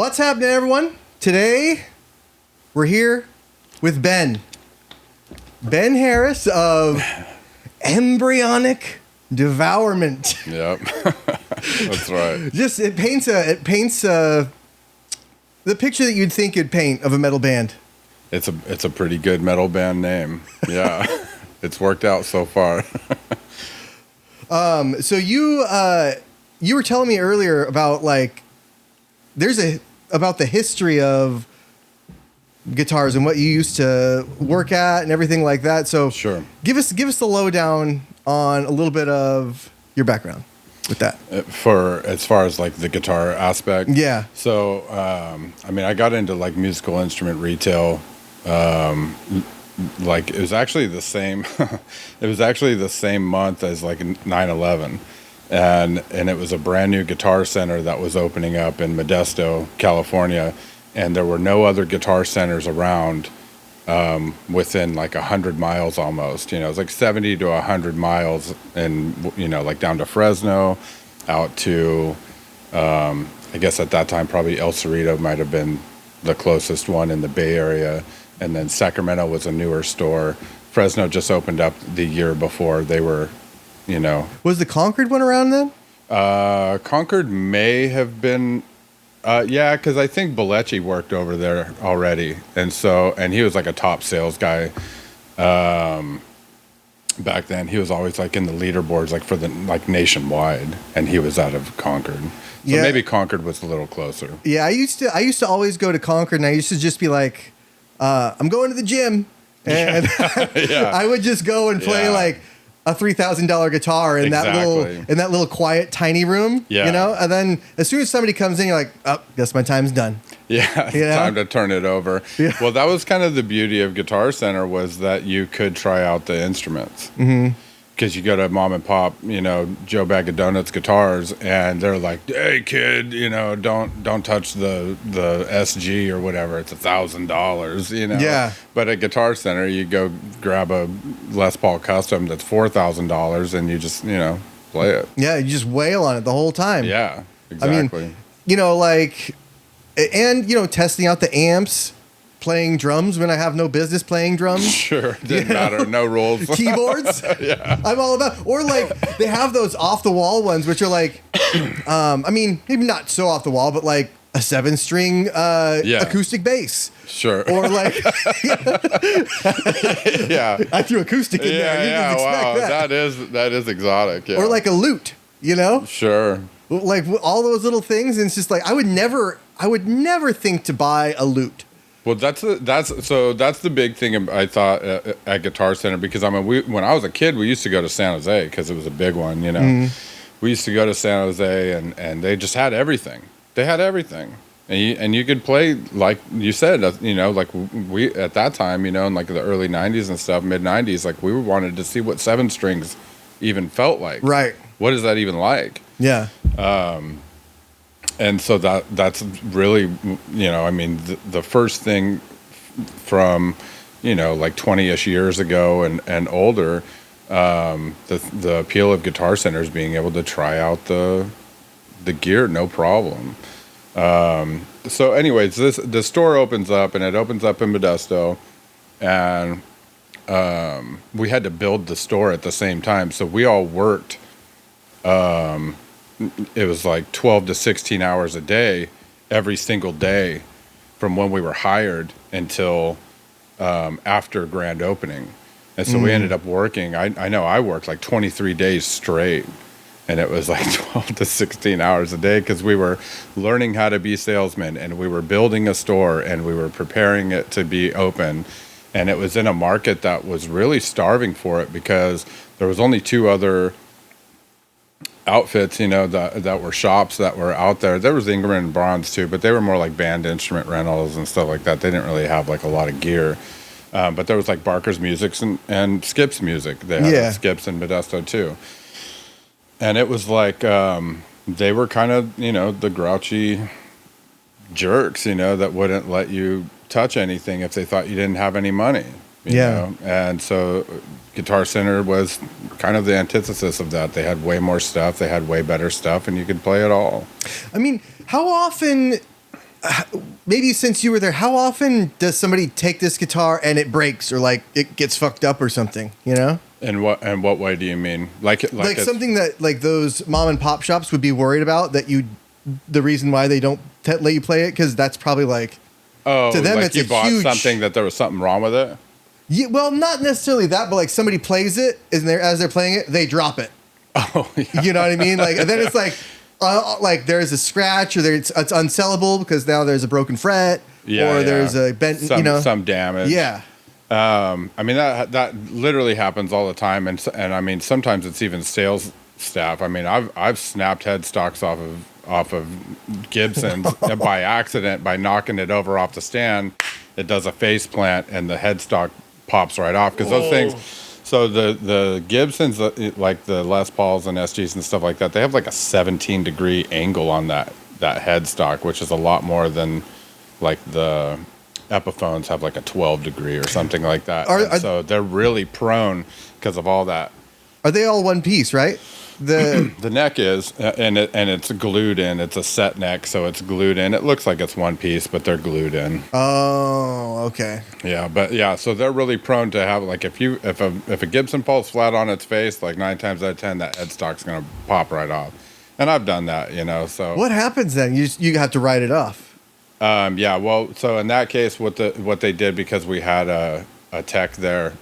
What's happening, everyone? Today, we're here with Ben. Ben Harris of Embryonic Devourment. Yep, that's right. It paints the picture that you'd think it'd paint of a metal band. It's a pretty good metal band name. Yeah, it's worked out so far. So you were telling me earlier about about the history of guitars and what you used to work at and everything like that. So Sure. Give us the lowdown on a little bit of your background with that. For as far as like the guitar aspect. Yeah. So I got into like musical instrument retail. Like it was actually the same. It was actually the same month as like 9/11. And it was a brand new Guitar Center that was opening up in Modesto, California, and there were no other guitar centers around within like 100 miles almost. You know, it was like 70 to 100 miles, and like down to Fresno, out to I guess at that time probably El Cerrito might have been the closest one in the Bay Area, and then Sacramento was a newer store. Fresno just opened up the year before. They were. Was the Concord one around then? Concord may have been, because I think Bellecci worked over there already, and he was like a top sales guy. Back then, he was always like in the leaderboards, like for the like nationwide, and he was out of Concord. So maybe Concord was a little closer. Yeah, I used to always go to Concord, and I used to just be like, I'm going to the gym, and Yeah. I would just go and play like a $3,000 guitar in that little quiet tiny room, and then as soon as somebody comes in, you're like, oh, guess my time's done. Yeah, time to turn it over. Yeah. Well, that was kind of the beauty of Guitar Center, was that you could try out the instruments. Mm-hmm. Because you go to mom and pop, Joe Bag of Donuts guitars, and they're like, "Hey, kid, don't touch the SG or whatever. It's $1,000, Yeah. But at Guitar Center, you go grab a Les Paul Custom that's $4,000, and you just play it. Yeah, you just wail on it the whole time. Yeah, exactly. I mean, testing out the amps. Playing drums when I have no business playing drums. Sure, didn't matter. No rules. Keyboards. Yeah, I'm all about. Or like they have those off the wall ones, which are like, maybe not so off the wall, but like a 7-string acoustic bass. Sure. Or like, yeah, I threw acoustic in there. You didn't expect that is exotic. Yeah. Or like a lute. Sure. Like all those little things, and it's just like I would never think to buy a lute. Well, that's the big thing I thought at Guitar Center, because when I was a kid, we used to go to San Jose because it was a big one. Mm-hmm. We used to go to San Jose, and they just had everything. They had everything, and you could play like you said, like we at that time, in like the early '90s and stuff, mid '90s, like we wanted to see what 7 strings even felt like. Right. What is that even like? Yeah. And so that's really, the first thing from, like 20-ish years ago and older, the appeal of Guitar Center is being able to try out the gear, no problem. So anyways, the store opens up, and it opens up in Modesto, and we had to build the store at the same time. So we all worked, it was like 12 to 16 hours a day, every single day, from when we were hired until after grand opening. And so we ended up working. I know I worked like 23 days straight, and it was like 12 to 16 hours a day, because we were learning how to be salesmen, and we were building a store, and we were preparing it to be open. And it was in a market that was really starving for it, because there was only 2 other outfits, that were shops that were out there. There was Ingram and Bronze too, but they were more like band instrument rentals and stuff like that. They didn't really have like a lot of gear. But there was like Barker's Music and Skip's Music. They had Skip's in Modesto too. And it was like they were kind of, the grouchy jerks, that wouldn't let you touch anything if they thought you didn't have any money. You know? And so Guitar Center was kind of the antithesis of that. They had way more stuff. They had way better stuff, and you could play it all. I mean, how often maybe since you were there, how often does somebody take this guitar and it breaks or like it gets fucked up or something, you know? And what way do you mean? Like something that like those mom and pop shops would be worried about, that the reason why they don't let you play it, because that's probably like, to them, like it's you bought something that there was something wrong with it. Yeah, well, not necessarily that, but like somebody plays it, and as they're playing it, they drop it. Oh, yeah. You know what I mean? Like, and then it's like there's a scratch, or it's unsellable because now there's a broken fret, or there's a bent, some damage. Yeah. I mean that literally happens all the time, and I mean sometimes it's even sales staff. I mean I've snapped headstocks off of Gibsons by accident, by knocking it over off the stand. It does a face plant and the headstock pops right off, because those things. So the Gibsons, like the Les Pauls and SGs and stuff like that, they have like a 17-degree angle on that headstock, which is a lot more than like the Epiphones have like a 12-degree or something like that. So they're really prone because of all that. Are they all one piece, right? The neck is, and it's glued in. It's a set neck, so it's glued in. It looks like it's one piece, but they're glued in. Oh, okay. Yeah, but yeah, so they're really prone to have, like, if a Gibson falls flat on its face, like 9 times out of 10, that headstock's gonna pop right off. And I've done that, So what happens then? You have to write it off. Yeah. Well, so in that case, what they did, because we had a tech there,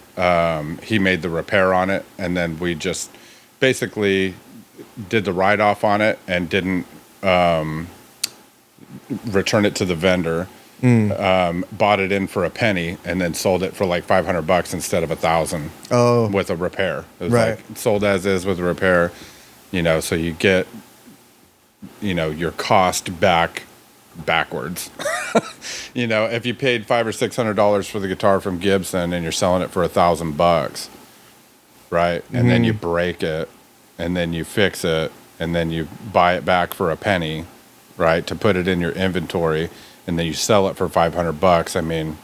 he made the repair on it, and then we just basically did the write-off on it and didn't return it to the vendor. Bought it in for a penny and then sold it for like $500 instead of $1,000. Oh, with a repair. It was right. like sold as is with a repair. So you get your cost backwards. If you paid $500 or $600 for the guitar from Gibson and you're selling it for $1,000, right? And then you break it, and then you fix it, and then you buy it back for a penny, right? To put it in your inventory, and then you sell it for $500. I mean,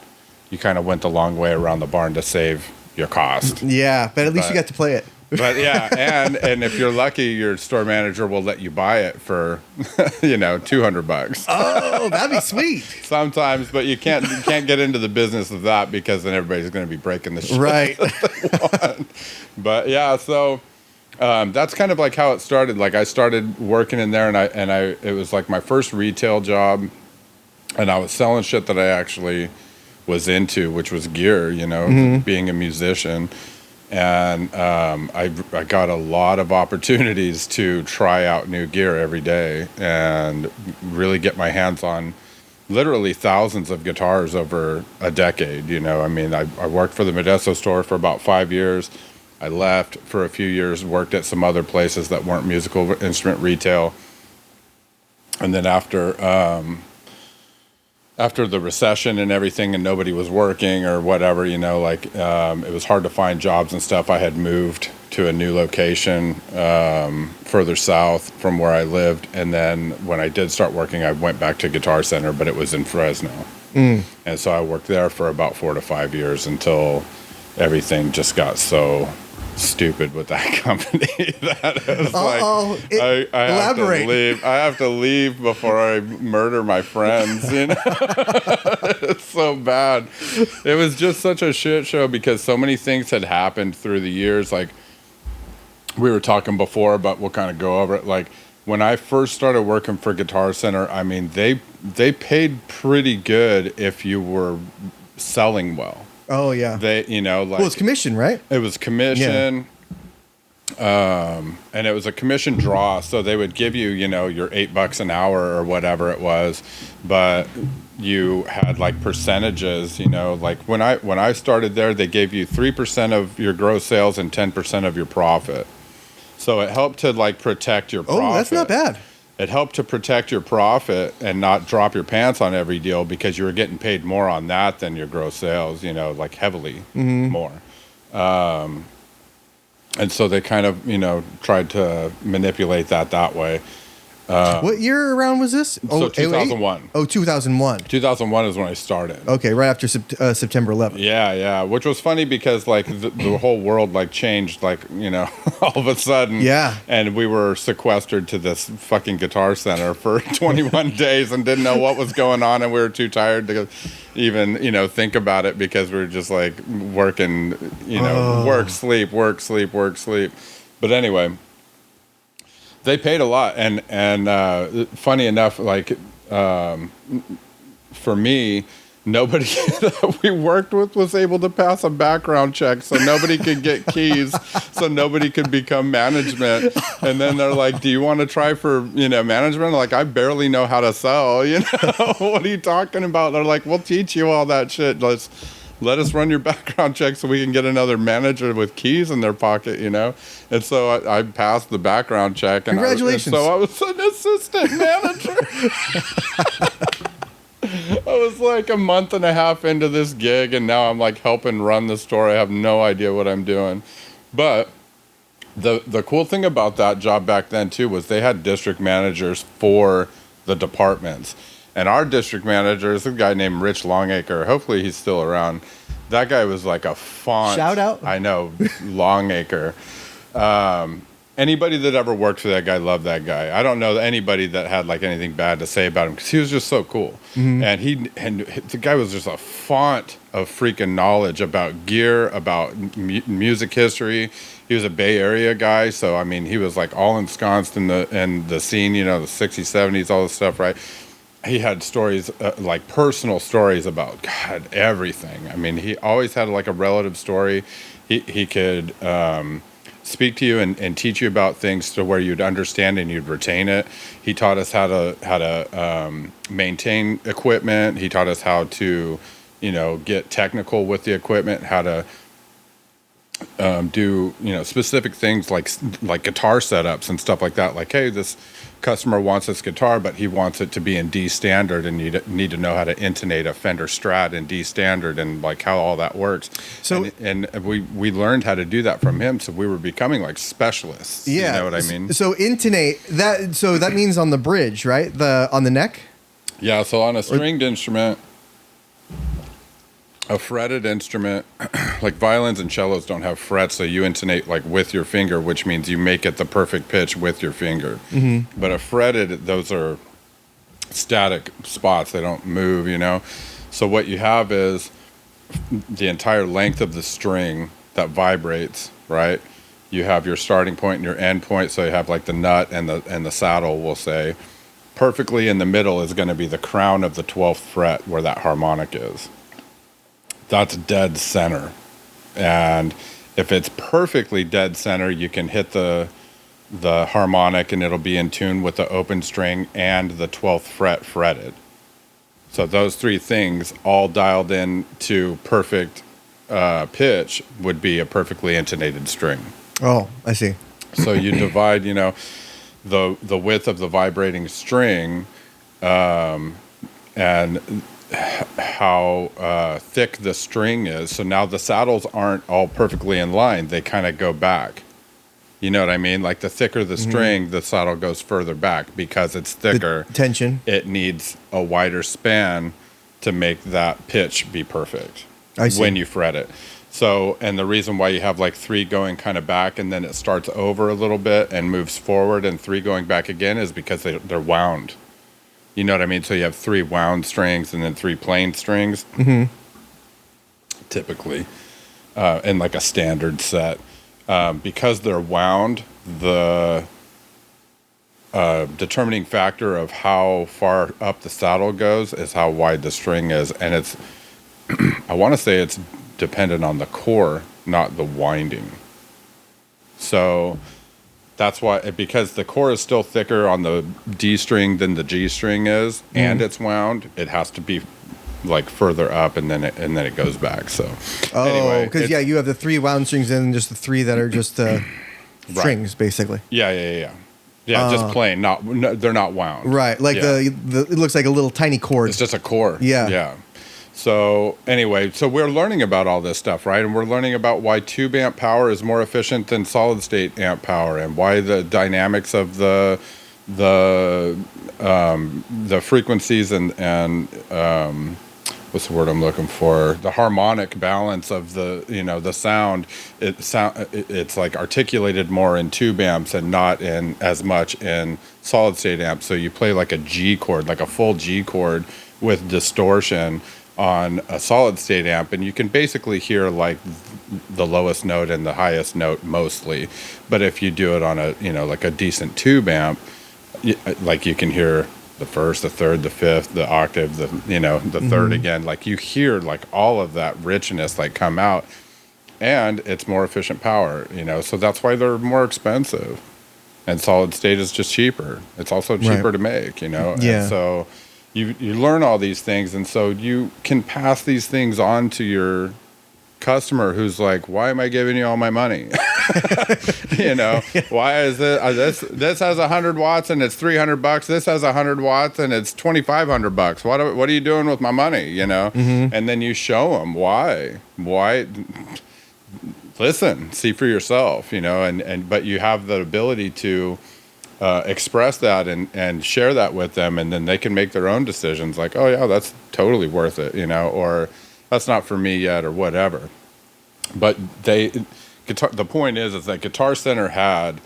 you kind of went the long way around the barn to save your cost. Yeah, but at least you got to play it. But yeah, and if you're lucky, your store manager will let you buy it for, $200. Oh, that'd be sweet. Sometimes, but you can't get into the business of that, because then everybody's going to be breaking the shit. Right. But yeah, so that's kind of like how it started. Like I started working in there, and it was like my first retail job, and I was selling shit that I actually was into, which was gear. Being a musician. And I got a lot of opportunities to try out new gear every day and really get my hands on literally thousands of guitars over a decade. I mean, I worked for the Modesto store for about 5 years. I left for a few years, worked at some other places that weren't musical instrument retail. And then after the recession and everything, and nobody was working or whatever, it was hard to find jobs and stuff. I had moved to a new location further south from where I lived. And then when I did start working, I went back to Guitar Center, but it was in Fresno. And so I worked there for about 4 to 5 years until everything just got so stupid with that company that it was like, I have to leave. I have to leave before I murder my friends. It's so bad. It was just such a shit show, because so many things had happened through the years. Like we were talking before, but we'll kind of go over it. Like when I first started working for Guitar Center, I mean, they paid pretty good if you were selling well. Oh yeah. Well, it's commission, right? It was commission. Yeah. And it was a commission draw, so they would give you, your $8 an hour or whatever it was, but you had like percentages, like when I started there, they gave you 3% of your gross sales and 10% of your profit. So it helped to like protect your profit. Oh, that's not bad. It helped to protect your profit and not drop your pants on every deal, because you were getting paid more on that than your gross sales, like heavily more. And so they kind of, tried to manipulate that way. What year around was this? So 2001. Oh, 2001. 2001 is when I started. Okay, right after September 11th. Yeah, which was funny because like the whole world like changed, like, you know, all of a sudden. Yeah. And we were sequestered to this fucking Guitar Center for 21 days and didn't know what was going on, and we were too tired to even, you know, think about it because we were just like working, you know, work, sleep. But anyway, they paid a lot, and funny enough, like for me, nobody that we worked with was able to pass a background check, so nobody could get keys, so nobody could become management. And then they're like, "Do you want to try for, you know, management?" Like, I barely know how to sell. You know, what are you talking about? They're like, "We'll teach you all that shit. Let us run your background check so we can get another manager with keys in their pocket," you know? And so I passed the background check. And Congratulations. So I was an assistant manager. I was like a month and a half into this gig, and now I'm like helping run the store. I have no idea what I'm doing. But the cool thing about that job back then, too, was they had district managers for the departments. And our district manager is a guy named Rich Longacre. Hopefully he's still around. That guy was like a font. Shout out. I know, Longacre. Anybody that ever worked for that guy loved that guy. I don't know anybody that had like anything bad to say about him because he was just so cool. Mm-hmm. And the guy was just a font of freaking knowledge about gear, about music history. He was a Bay Area guy, so I mean, he was like all ensconced in the scene, you know, the 60s, 70s, all this stuff, right? He had stories, like personal stories about, God, everything. I mean, he always had like a relative story. He could speak to you and teach you about things to where you'd understand and you'd retain it. He taught us how to maintain equipment. He taught us how to, you know, get technical with the equipment, how to do, you know, specific things like guitar setups and stuff like that. Like, hey, this customer wants this guitar, but he wants it to be in D standard, and you need to know how to intonate a Fender Strat in D standard and like how all that works. So and we learned how to do that from him, so we were becoming like specialists. Yeah, you know what I mean? So intonate that. So that means on the bridge, right? On the neck. Yeah. So on a stringed instrument, a fretted instrument, like violins and cellos don't have frets, so you intonate like with your finger, which means you make it the perfect pitch with your finger. Mm-hmm. But a fretted, those are static spots. They don't move, you know? So what you have is the entire length of the string that vibrates, right? You have your starting point and your end point, so you have like the nut and the saddle, we'll say. Perfectly in the middle is going to be the crown of the 12th fret where that harmonic is. That's dead center. And if it's perfectly dead center, you can hit the harmonic and it'll be in tune with the open string and the 12th fret fretted. So those three things all dialed in to perfect pitch would be a perfectly intonated string. Oh, I see. So you divide, you know, the width of the vibrating string and how thick the string is. So now the saddles aren't all perfectly in line. They kind of go back. You know what I mean? Like the thicker the string, the saddle goes further back because it's thicker. The tension. It needs a wider span to make that pitch be perfect. I see. When you fret it. So, and the reason why you have like three going kind of back and then it starts over a little bit and moves forward and three going back again is because they're wound. You know what I mean? So you have three wound strings and then three plain strings, typically, in like a standard set. Because they're wound, the determining factor of how far up the saddle goes is how wide the string is. And it's, I want to say it's dependent on the core, not the winding. So that's why, because the core is still thicker on the D string than the G string is, and it's wound, it has to be like further up, and then it goes back. So anyway, because you have the three wound strings and just the three that are just strings, basically. Yeah. Just plain. They're not wound. Right, like it looks like a little tiny chord. It's just a chord. Yeah. So anyway, so we're learning about all this stuff, right? And we're learning about why tube amp power is more efficient than solid state amp power, and why the dynamics of the the frequencies and what's the word I'm looking for? The harmonic balance of the sound. It's like articulated more in tube amps and not in as much in solid state amps. So you play like a G chord, like a full G chord with distortion on a solid state amp, and you can basically hear like the lowest note and the highest note mostly. But if you do it on a like a decent tube amp, like you can hear the first, the third, the fifth, the octave, the third again. Like you hear like all of that richness like come out, and it's more efficient power. So that's why they're more expensive. And solid state is just cheaper. It's also cheaper to make. Yeah. And so you learn all these things, and so you can pass these things on to your customer who's like, why am I giving you all my money? Why is it this has 100 watts and it's $300? This has 100 watts and it's $2,500. What are you doing with my money? And then you show them why. Listen, see for yourself. But you have the ability to express that and share that with them, and then they can make their own decisions. Like, oh yeah, that's totally worth it. Or that's not for me yet, or whatever. But the point is that Guitar Center had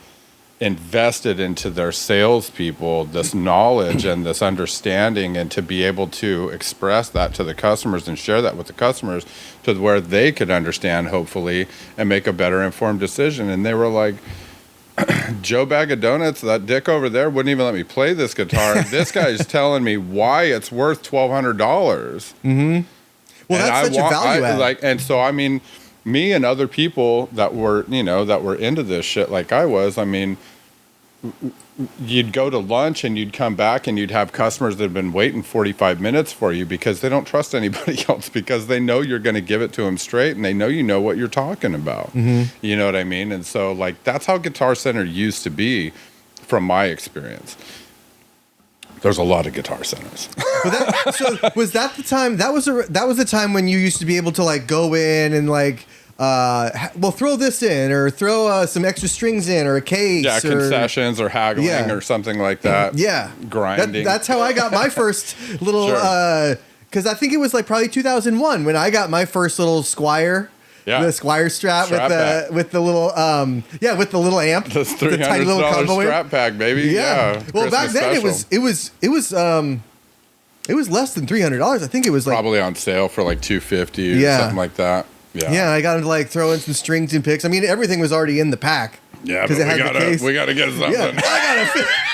invested into their salespeople this knowledge and this understanding, and to be able to express that to the customers and share that with the customers to where they could understand, hopefully, and make a better informed decision. And they were like, Joe Bag of Donuts, that dick over there wouldn't even let me play this guitar. This guy's telling me why it's worth $1,200. Mm-hmm. Well, that's such a value add. And so, I mean, me and other people that were into this shit like I was, I mean, you'd go to lunch and you'd come back and you'd have customers that have been waiting 45 minutes for you because they don't trust anybody else, because they know you're going to give it to them straight, and they know what you're talking about. Mm-hmm. You know what I mean? And so, like, that's how Guitar Center used to be from my experience. There's a lot of Guitar Centers. So was that the time? That was the time when you used to be able to like go in and like, throw this in, or throw some extra strings in, or a case. Yeah, concessions or haggling or something like that. Yeah, grinding. That's how I got my first little. Because I think it was like probably 2001 when I got my first little Squier. Yeah. The Squier strap with the little with the little amp, the $300 strap pack, baby. Yeah. Well, back then it was less than $300. I think it was like probably on sale for like $250 or something like that. Yeah. Yeah, I got to like throw in some strings and picks. I mean, everything was already in the pack. Yeah, but we gotta get something. Yeah,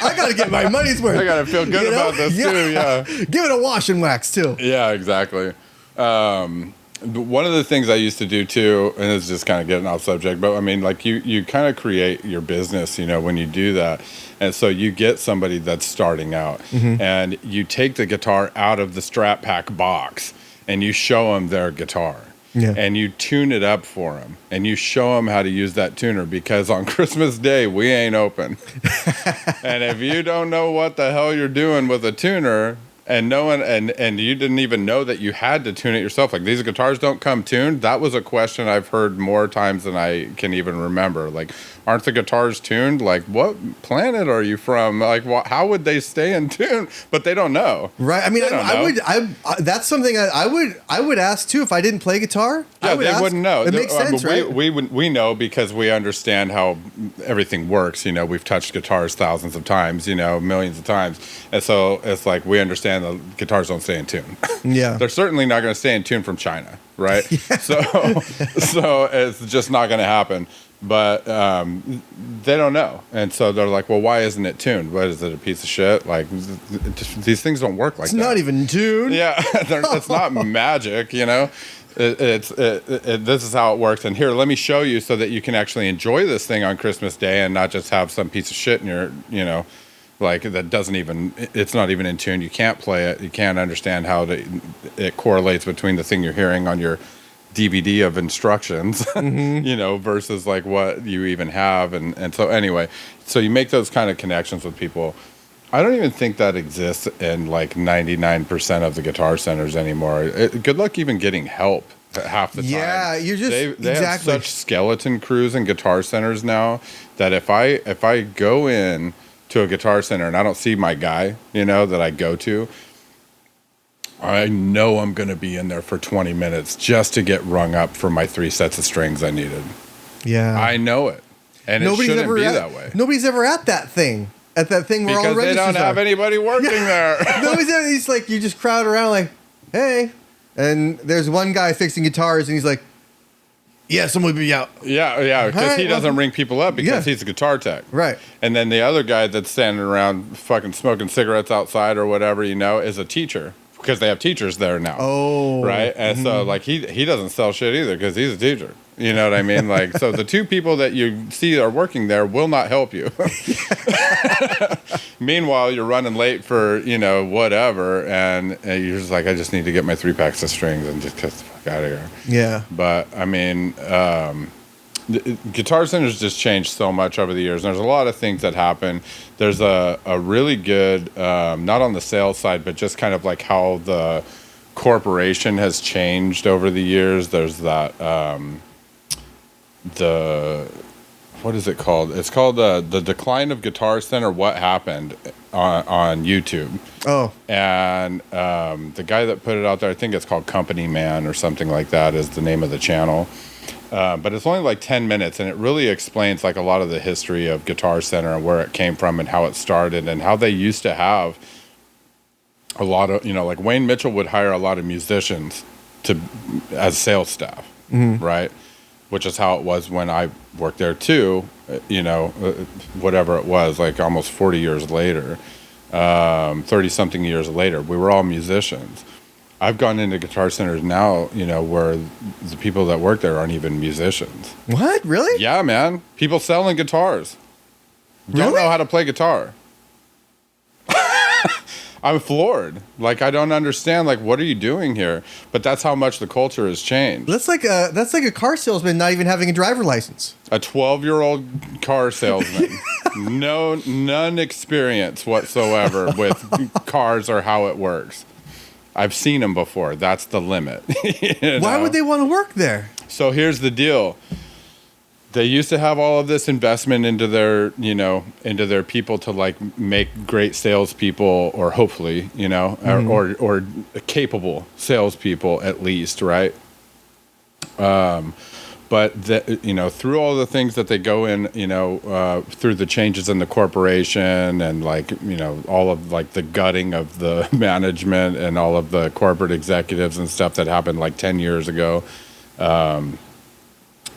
I gotta get my money's worth. I gotta feel good about this too. Yeah. Give it a wash and wax too. Yeah, exactly. One of the things I used to do too, and it's just kind of getting off subject, but I mean, like you kind of create your business, when you do that. And so you get somebody that's starting out, and you take the guitar out of the strap pack box and you show them their guitar. Yeah. And you tune it up for them, and you show them how to use that tuner, because on Christmas Day, we ain't open. And if you don't know what the hell you're doing with a tuner, and no one, and you didn't even know that you had to tune it yourself, like these guitars don't come tuned. That was a question I've heard more times than I can even remember. Like, aren't the guitars tuned? Like, what planet are you from? Like, how would they stay in tune? But they don't know. Right. I mean, I that's something I would ask too if I didn't play guitar. Yeah, they wouldn't know. It makes sense, right? We know because we understand how everything works. We've touched guitars thousands of times, millions of times. And so it's like we understand the guitars don't stay in tune. Yeah. They're certainly not going to stay in tune from China, right? Yeah. So it's just not going to happen. But they don't know. And so they're like, well, why isn't it tuned? What is it, a piece of shit? Like, these things don't work like that. It's not even tuned. Yeah, it's not magic, This is how it works. And here, let me show you so that you can actually enjoy this thing on Christmas Day and not just have some piece of shit in your, like that it's not even in tune. You can't play it. You can't understand how it correlates between the thing you're hearing on your DVD of instructions, versus like what you even have. And so anyway, so you make those kind of connections with people. I don't even think that exists in like 99% of the Guitar Centers anymore. Good luck even getting help half the time. Yeah, you're just they have such skeleton crews in Guitar Centers now that if I go in to a Guitar Center and I don't see my guy, that I go to, I know I'm going to be in there for 20 minutes just to get rung up for my 3 sets of strings I needed. Yeah. I know it. And it shouldn't be that way. Nobody's ever at that thing. At that thing where all the registers because they don't have anybody working there. Nobody's ever, he's like, you just crowd around like, hey. And there's one guy fixing guitars and he's like, yeah, someone will be out. Yeah, because he doesn't ring people up because he's a guitar tech. Right. And then the other guy that's standing around fucking smoking cigarettes outside or whatever, is a teacher. Because they have teachers there now. Oh. Right? And so, like, he doesn't sell shit either because he's a teacher. You know what I mean? Like, so the 2 people that you see are working there will not help you. Meanwhile, you're running late for, whatever. And you're just like, I just need to get my 3 packs of strings and just get the fuck out of here. Yeah. But, I mean, Guitar Center's just changed so much over the years. And there's a lot of things that happen. There's a really good, not on the sales side, but just kind of like how the corporation has changed over the years. There's that, what is it called? It's called The Decline of Guitar Center, What Happened on YouTube. Oh. And the guy that put it out there, I think it's called Company Man or something like that is the name of the channel. But it's only like 10 minutes, and it really explains like a lot of the history of Guitar Center and where it came from and how it started and how they used to have a lot of, like Wayne Mitchell would hire a lot of musicians as sales staff, right? Which is how it was when I worked there too, whatever it was, like almost 40 years later, 30-something years later, we were all musicians. I've gone into Guitar Centers now, where the people that work there aren't even musicians. What? Really? Yeah, man. People selling guitars. Don't know how to play guitar. I'm floored. Like, I don't understand. Like, what are you doing here? But that's how much the culture has changed. That's like a car salesman not even having a driver license. A 12-year-old car salesman. None experience whatsoever with cars or how it works. I've seen them before. That's the limit. Why would they want to work there? So here's the deal. They used to have all of this investment into their, into their people to like make great salespeople, or hopefully, or capable salespeople at least, right? But through all the things that they go in, through the changes in the corporation and like, all of like the gutting of the management and all of the corporate executives and stuff that happened like 10 years ago,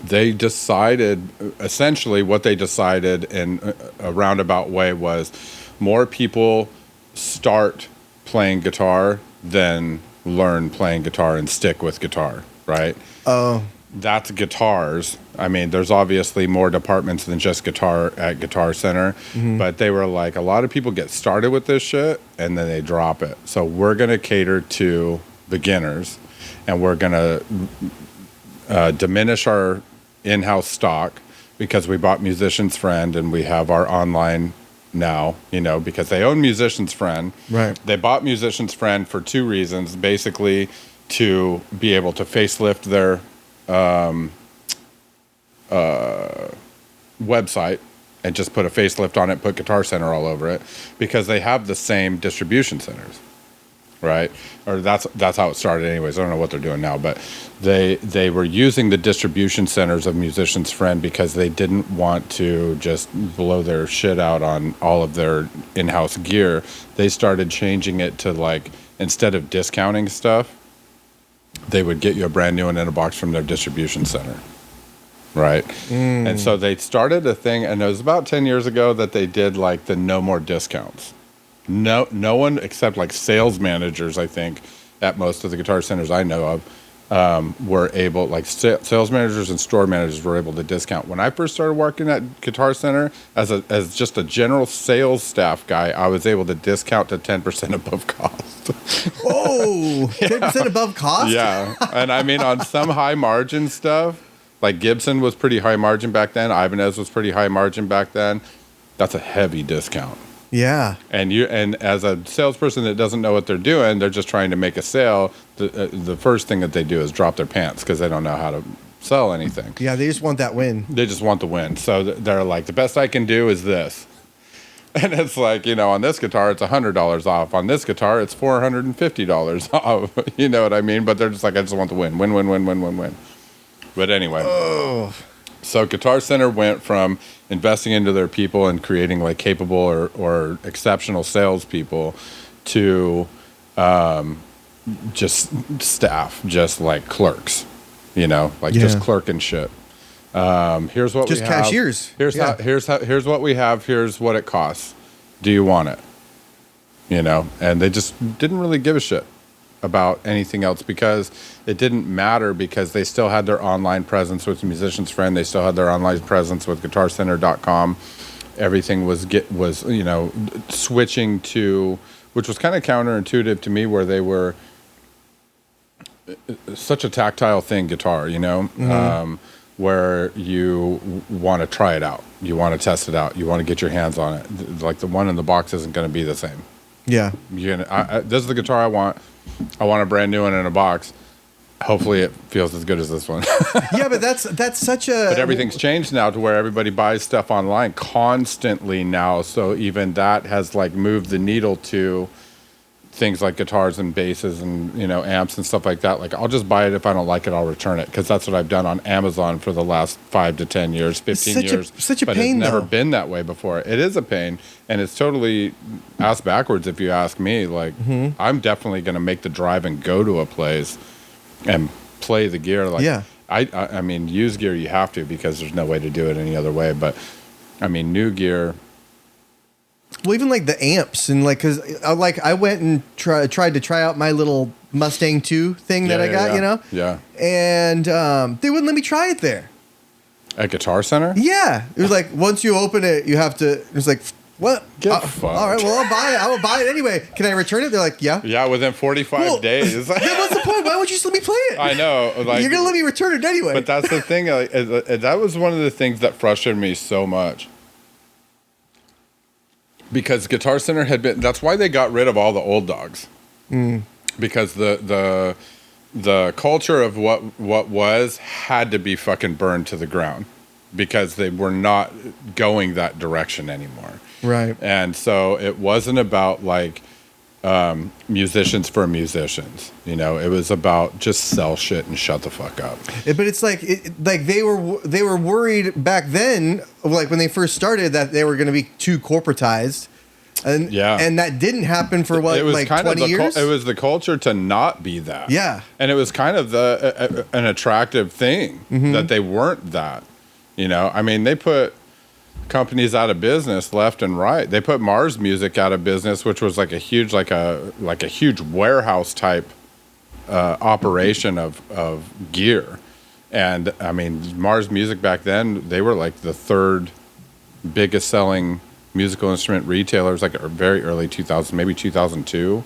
they decided, essentially what they decided in a roundabout way was more people start playing guitar than learn playing guitar and stick with guitar, right? Oh. That's guitars. I mean, there's obviously more departments than just guitar at Guitar Center, but they were like, a lot of people get started with this shit and then they drop it. So we're going to cater to beginners and we're going to diminish our in-house stock because we bought Musician's Friend and we have our online now, because they own Musician's Friend. Right. They bought Musician's Friend for 2 reasons, basically to be able to facelift their website and just put a facelift on it, put Guitar Center all over it, because they have the same distribution centers, right? Or that's how it started anyways. I don't know what they're doing now, but they were using the distribution centers of Musician's Friend because they didn't want to just blow their shit out on all of their in-house gear. They started changing it to like, instead of discounting stuff, they would get you a brand new one in a box from their distribution center, right? And so they started a thing, and it was about 10 years ago that they did like the no more discounts. No one except like sales managers, I think, at most of the Guitar Centers I know of, were able, like sales managers and store managers were able to discount. When I first started working at Guitar Center as just a general sales staff guy, I was able to discount to 10% above cost. Oh, 10% above cost? Yeah. And I mean, on some high margin stuff, like Gibson was pretty high margin back then. Ibanez was pretty high margin back then. That's a heavy discount. Yeah. And as a salesperson that doesn't know what they're doing, they're just trying to make a sale. The first thing that they do is drop their pants because they don't know how to sell anything. Yeah, they just want that win. They just want the win. So they're like, the best I can do is this. And it's like, on this guitar, it's $100 off. On this guitar, it's $450 off. You know what I mean? But they're just like, I just want to win. Win, win, win, win, win, win. But anyway. Oh. So Guitar Center went from investing into their people and creating like capable or exceptional salespeople to just staff, just like clerks, just clerk and shit. Here's what just we have. Cashiers. Here's what we have. Here's what it costs. Do you want it? And they just didn't really give a shit about anything else because it didn't matter, because they still had their online presence with Musician's Friend. They still had their online presence with guitarcenter.com. Everything was switching to, which was kind of counterintuitive to me, where they were such a tactile thing, guitar, where you want to try it out. You want to test it out. You want to get your hands on it. Like the one in the box isn't going to be the same. Yeah. This is the guitar I want. I want a brand new one in a box. Hopefully it feels as good as this one. Yeah, but that's such a... But everything's changed now to where everybody buys stuff online constantly now. So even that has like moved the needle to things like guitars and basses and amps and stuff like that. Like, I'll just buy it. If I don't like it, I'll return it, because that's what I've done on Amazon for the last 5 to 10 years, 15 years. Such a but pain, it's never though. been that way before. It is a pain, and it's totally ass backwards if you ask me. Like, I'm definitely going to make the drive and go to a place and play the gear. Like, yeah. I mean, used gear you have to, because there's no way to do it any other way. But I mean, new gear. Well, even like the amps and like, cause I went and tried to try out my little Mustang 2 thing that I got, Yeah. And they wouldn't let me try it there. At Guitar Center? Yeah. It was like, once you open it, you have to, it was like, what? Get fucked. All right, well, I'll buy it. I will buy it anyway. Can I return it? They're like, yeah. Yeah, within 45 days. Then what's the point? Why won't you just let me play it? I know. Like, you're going to let me return it anyway. But that's the thing. That was one of the things that frustrated me so much. Because Guitar Center had been... That's why they got rid of all the old dogs. Because the culture of what was had to be fucking burned to the ground. Because they were not going that direction anymore. Right. And so it wasn't about like musicians for musicians. It was about just sell shit and shut the fuck up. But it's like they were worried back then, like when they first started, that they were going to be too corporatized. And that didn't happen for what, like 20 years? It was the culture to not be that. Yeah. And it was kind of an attractive thing that they weren't that. I mean, they put companies out of business left and right. They put Mars Music out of business, which was like a huge warehouse type operation of gear. And I mean, Mars Music back then, they were like the third biggest selling musical instrument retailers, like very early 2000s, maybe 2002,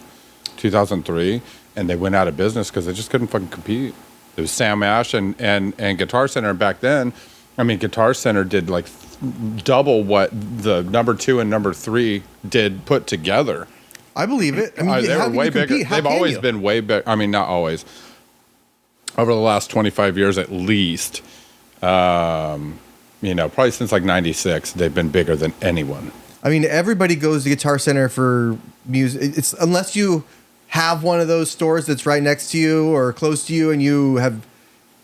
2003, and they went out of business because they just couldn't fucking compete. It was Sam Ash and Guitar Center back then. I mean, Guitar Center did like double what the number 2 and number 3 did put together. I believe it. I mean, they were way bigger. They've always been way big. I mean, not always. Over the last 25 years at least, probably since like 96, they've been bigger than anyone. I mean, everybody goes to Guitar Center for music. It's unless you have one of those stores that's right next to you or close to you, and you have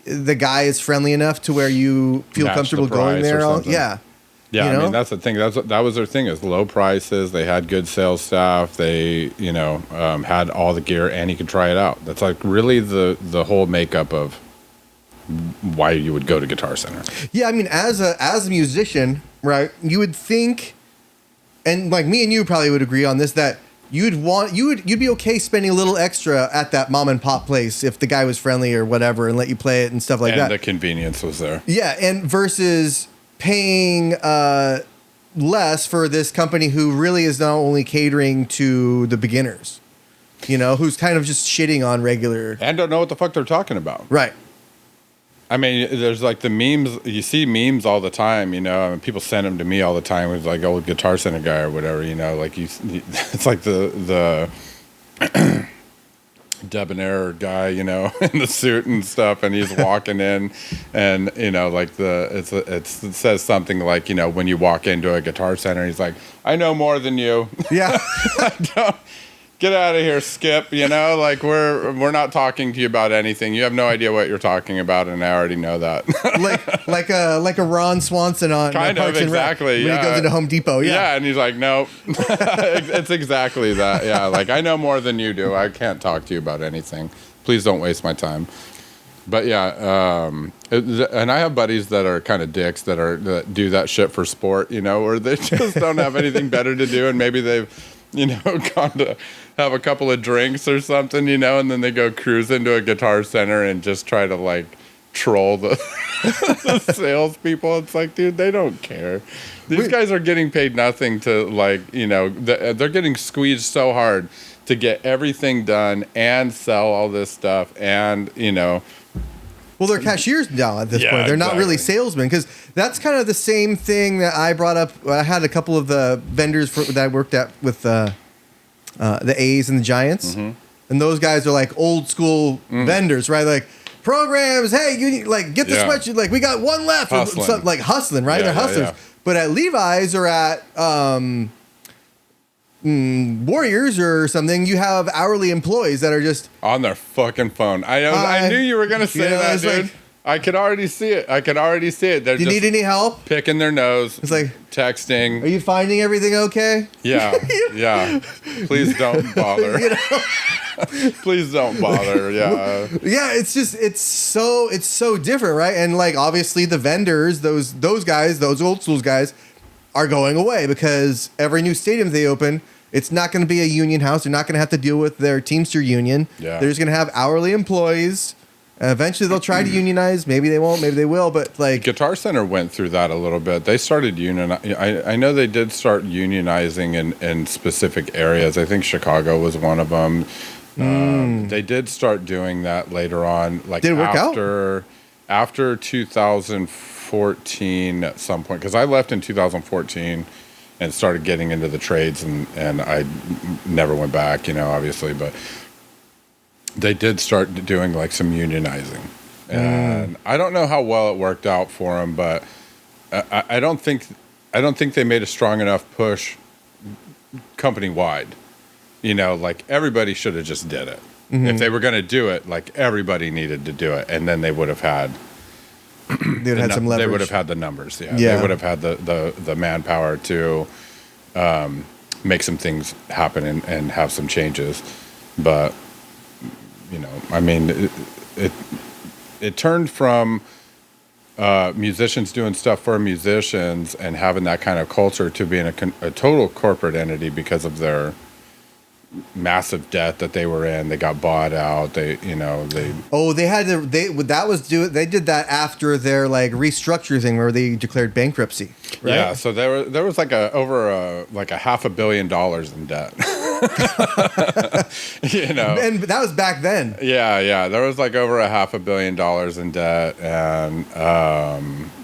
the guy is friendly enough to where you feel comfortable going there. Yeah. I mean, that's the thing. That was their thing, is low prices. They had good sales staff. They, had all the gear, and you could try it out. That's like really the whole makeup of why you would go to Guitar Center. Yeah, I mean, as a musician, right? You would think, and like me and you probably would agree on this, that you'd be okay spending a little extra at that mom and pop place if the guy was friendly or whatever and let you play it and stuff like that. And the convenience was there. Yeah, and versus paying less for this company who really is not only catering to the beginners, who's kind of just shitting on regular... And don't know what the fuck they're talking about. Right. I mean, there's like the memes. You see memes all the time, I mean, people send them to me all the time with like old Guitar Center guy or whatever, like it's like the debonair guy, you know, in the suit and stuff, and he's walking in, and you know, like it says something like, you know, when you walk into a Guitar Center, he's like, I know more than you. Yeah. Don't, get out of here, Skip. You know, like we're not talking to you about anything. You have no idea what you're talking about, and I already know that. like a Ron Swanson on kind of Parks and Rec, exactly. when he goes into Home Depot. Yeah, and he's like, nope. It's exactly that. Yeah, like I know more than you do. I can't talk to you about anything. Please don't waste my time. But yeah, and I have buddies that are kind of dicks that do that shit for sport, you know, where they just don't have anything better to do, and maybe they've, you know, gone to have a couple of drinks or something, you know, and then they go cruise into a Guitar Center and just try to like troll the, the salespeople. It's like, dude, they don't care. These guys are getting paid nothing to, like, you know, they're getting squeezed so hard to get everything done and sell all this stuff, and you know. Well, they're cashiers now at this point. They're not really salesmen, because that's kind of the same thing that I brought up. I had a couple of the vendors that I worked at with the A's and the Giants, and those guys are like old school vendors, right? Like programs. Hey, you need, like, get this much. Like, we got one left. Hustling. Like hustling, right? They're hustlers. But at Levi's or at Warriors or something, you have hourly employees that are just on their fucking phone. I knew you were gonna say that, dude. Like, I could already see it. They're do you need any help? Picking their nose. It's like texting. Are you finding everything okay? Yeah, yeah. Please don't bother. You know? Please don't bother. Yeah. Yeah, it's so different, right? And like obviously the vendors, those guys, those old schools guys, are going away, because every new stadium they open, it's not going to be a union house. They're not going to have to deal with their Teamster union. Yeah. They're just going to have hourly employees. Eventually they'll try to unionize. Maybe they won't. Maybe they will. But like Guitar Center went through that a little bit. They started I know they did start unionizing in specific areas. I think Chicago was one of them. They did start doing that later on. Like, did it work after 2014 at some point, because I left in 2014 and started getting into the trades, and I never went back, you know, obviously, but they did start doing like some unionizing, and I don't know how well it worked out for them, but I don't think they made a strong enough push company wide. You know, like everybody should have just did it. If they were going to do it, like everybody needed to do it, and then they would have had. They would have had some leverage. They would have had the numbers. Yeah. They would have had the manpower to make some things happen and have some changes. But you know, I mean, it turned from musicians doing stuff for musicians and having that kind of culture to being a total corporate entity because of their massive debt that they were in. They got bought out. They did that after their like restructure thing where they declared bankruptcy, right? Yeah, so there was like over $500 million in debt. You know, and that was back then. Yeah, there was like over $500 million in debt, and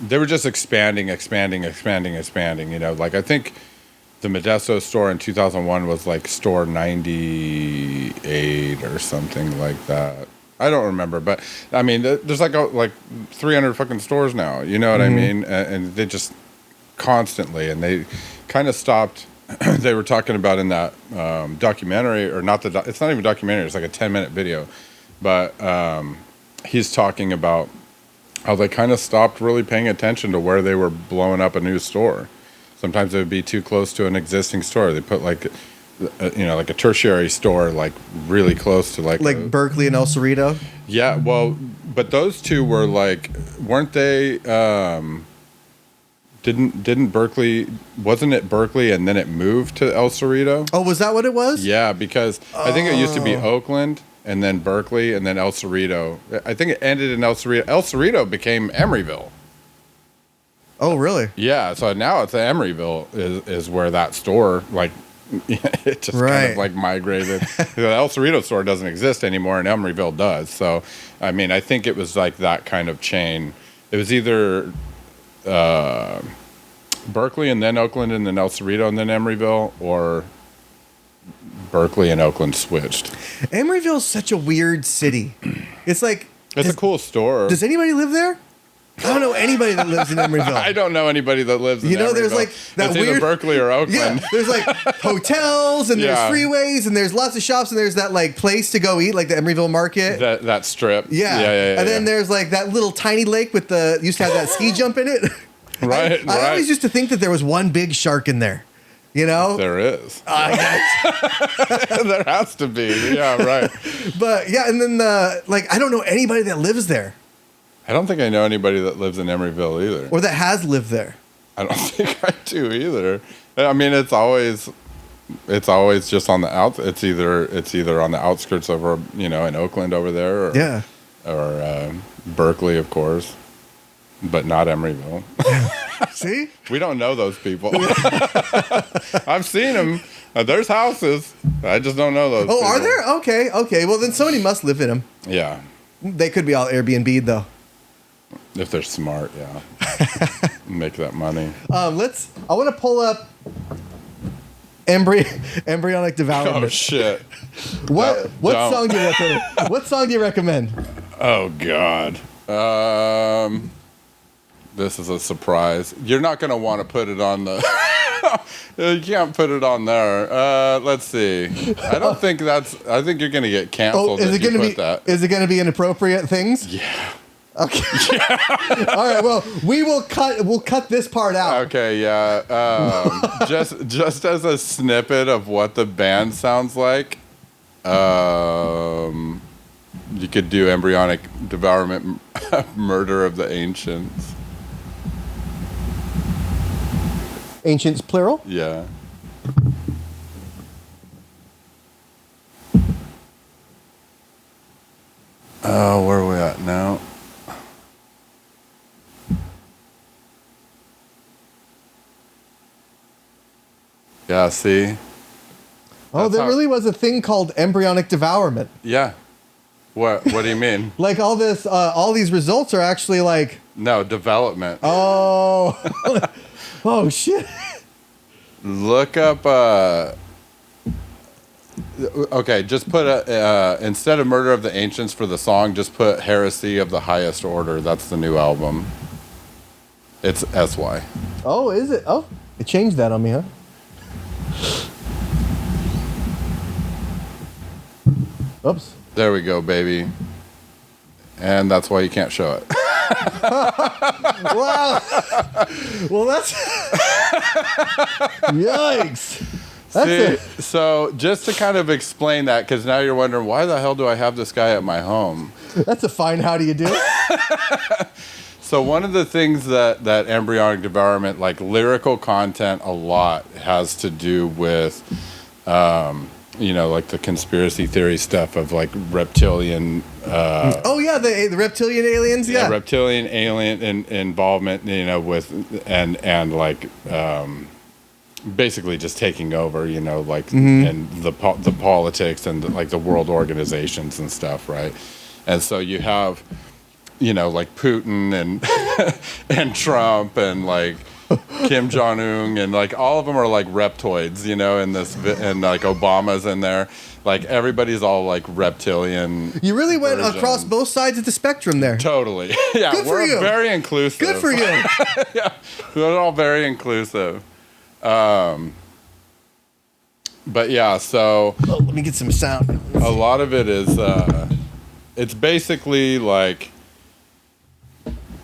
they were just expanding. You know, like I think the Modesto store in 2001 was like store 98 or something like that. I don't remember, but I mean, there's like 300 fucking stores now. You know what I mean? And they just constantly, and they kind of stopped. They were talking about in that documentary, or not it's not even a documentary. It's like a 10-minute video, but he's talking about how they kind of stopped really paying attention to where they were blowing up a new store. Sometimes it would be too close to an existing store. They put like a tertiary store like really close to like Berkeley and El Cerrito. Yeah, well, but those two were like, weren't they? Didn't Berkeley? Wasn't it Berkeley and then it moved to El Cerrito? Oh, was that what it was? Yeah, because I think it used to be Oakland and then Berkeley and then El Cerrito. I think it ended in El Cerrito. El Cerrito became Emeryville. Oh, really? Yeah, so now it's Emeryville is where that store, like, it just kind of like migrated. The El Cerrito store doesn't exist anymore, and Emeryville does. So, I mean, I think it was like that kind of chain. It was either Berkeley and then Oakland and then El Cerrito and then Emeryville, or Berkeley and Oakland switched. Emeryville's such a weird city. It's like It's a cool store. Does anybody live there? I don't know anybody that lives in Emeryville. I don't know anybody that lives in Emeryville. There's like that it's weird either Berkeley or Oakland. Yeah, there's like hotels and there's freeways and there's lots of shops and there's that like place to go eat, like the Emeryville Market. That strip. Yeah. And then there's like that little tiny lake with used to have that ski jump in it. Right. I always used to think that there was one big shark in there. You know? There is. There There has to be. Yeah, right. But yeah, and then I don't know anybody that lives there. I don't think I know anybody that lives in Emeryville either. Or that has lived there. I don't think I do either. I mean, it's always just on the out. It's either on the outskirts over, in Oakland over there, or Berkeley, of course, but not Emeryville. See, we don't know those people. I've seen them. There's houses. I just don't know those. Oh, people. are there? Okay. Well, then somebody must live in them. Yeah. They could be all Airbnb'd though. If they're smart, yeah. Make that money. I want to pull up Embryonic Devourment. Oh shit. What song do you recommend? What song do you recommend? Oh God. This is a surprise. You're not going to want to put it on the... You can't put it on there. Let's see. I think you're going to get canceled if you put that. Is it going to be inappropriate things? Yeah. Okay. Yeah. All right. Well, we'll cut this part out. Okay. Yeah. Just as a snippet of what the band sounds like, you could do Embryonic Devourment, Murder of the Ancients. Ancients plural? Yeah. Oh, where are we at now? Yeah, see? Oh, there really was a thing called embryonic devourment. Yeah. What do you mean? Like all these results are actually like... No, development. Oh. Oh, shit. Look up... Okay, just put instead of Murder of the Ancients for the song, just put Heresy of the Highest Order. That's the new album. It's SY. Oh, is it? Oh, it changed that on me, huh? Oops. There we go, baby. And that's why you can't show it. Wow. Well, that's... Yikes. So just to kind of explain that, because now you're wondering, why the hell do I have this guy at my home? That's a fine how do you do. So one of the things that Embryonic Devourment, like lyrical content a lot, has to do with, like the conspiracy theory stuff of like reptilian. Oh yeah, the reptilian aliens. Yeah, reptilian alien involvement. With and like. Basically just taking over, and the politics and the world organizations and stuff, right? And so you have, like Putin and and Trump and Kim Jong-un and all of them are like reptoids, and like Obama's in there. Like everybody's all like reptilian. You really went versions. across both sides of the spectrum there. Totally. Yeah, Good for you. Very inclusive. Good for you. Yeah, we're all very inclusive. But yeah, so let me get some sound. A lot of it is it's basically like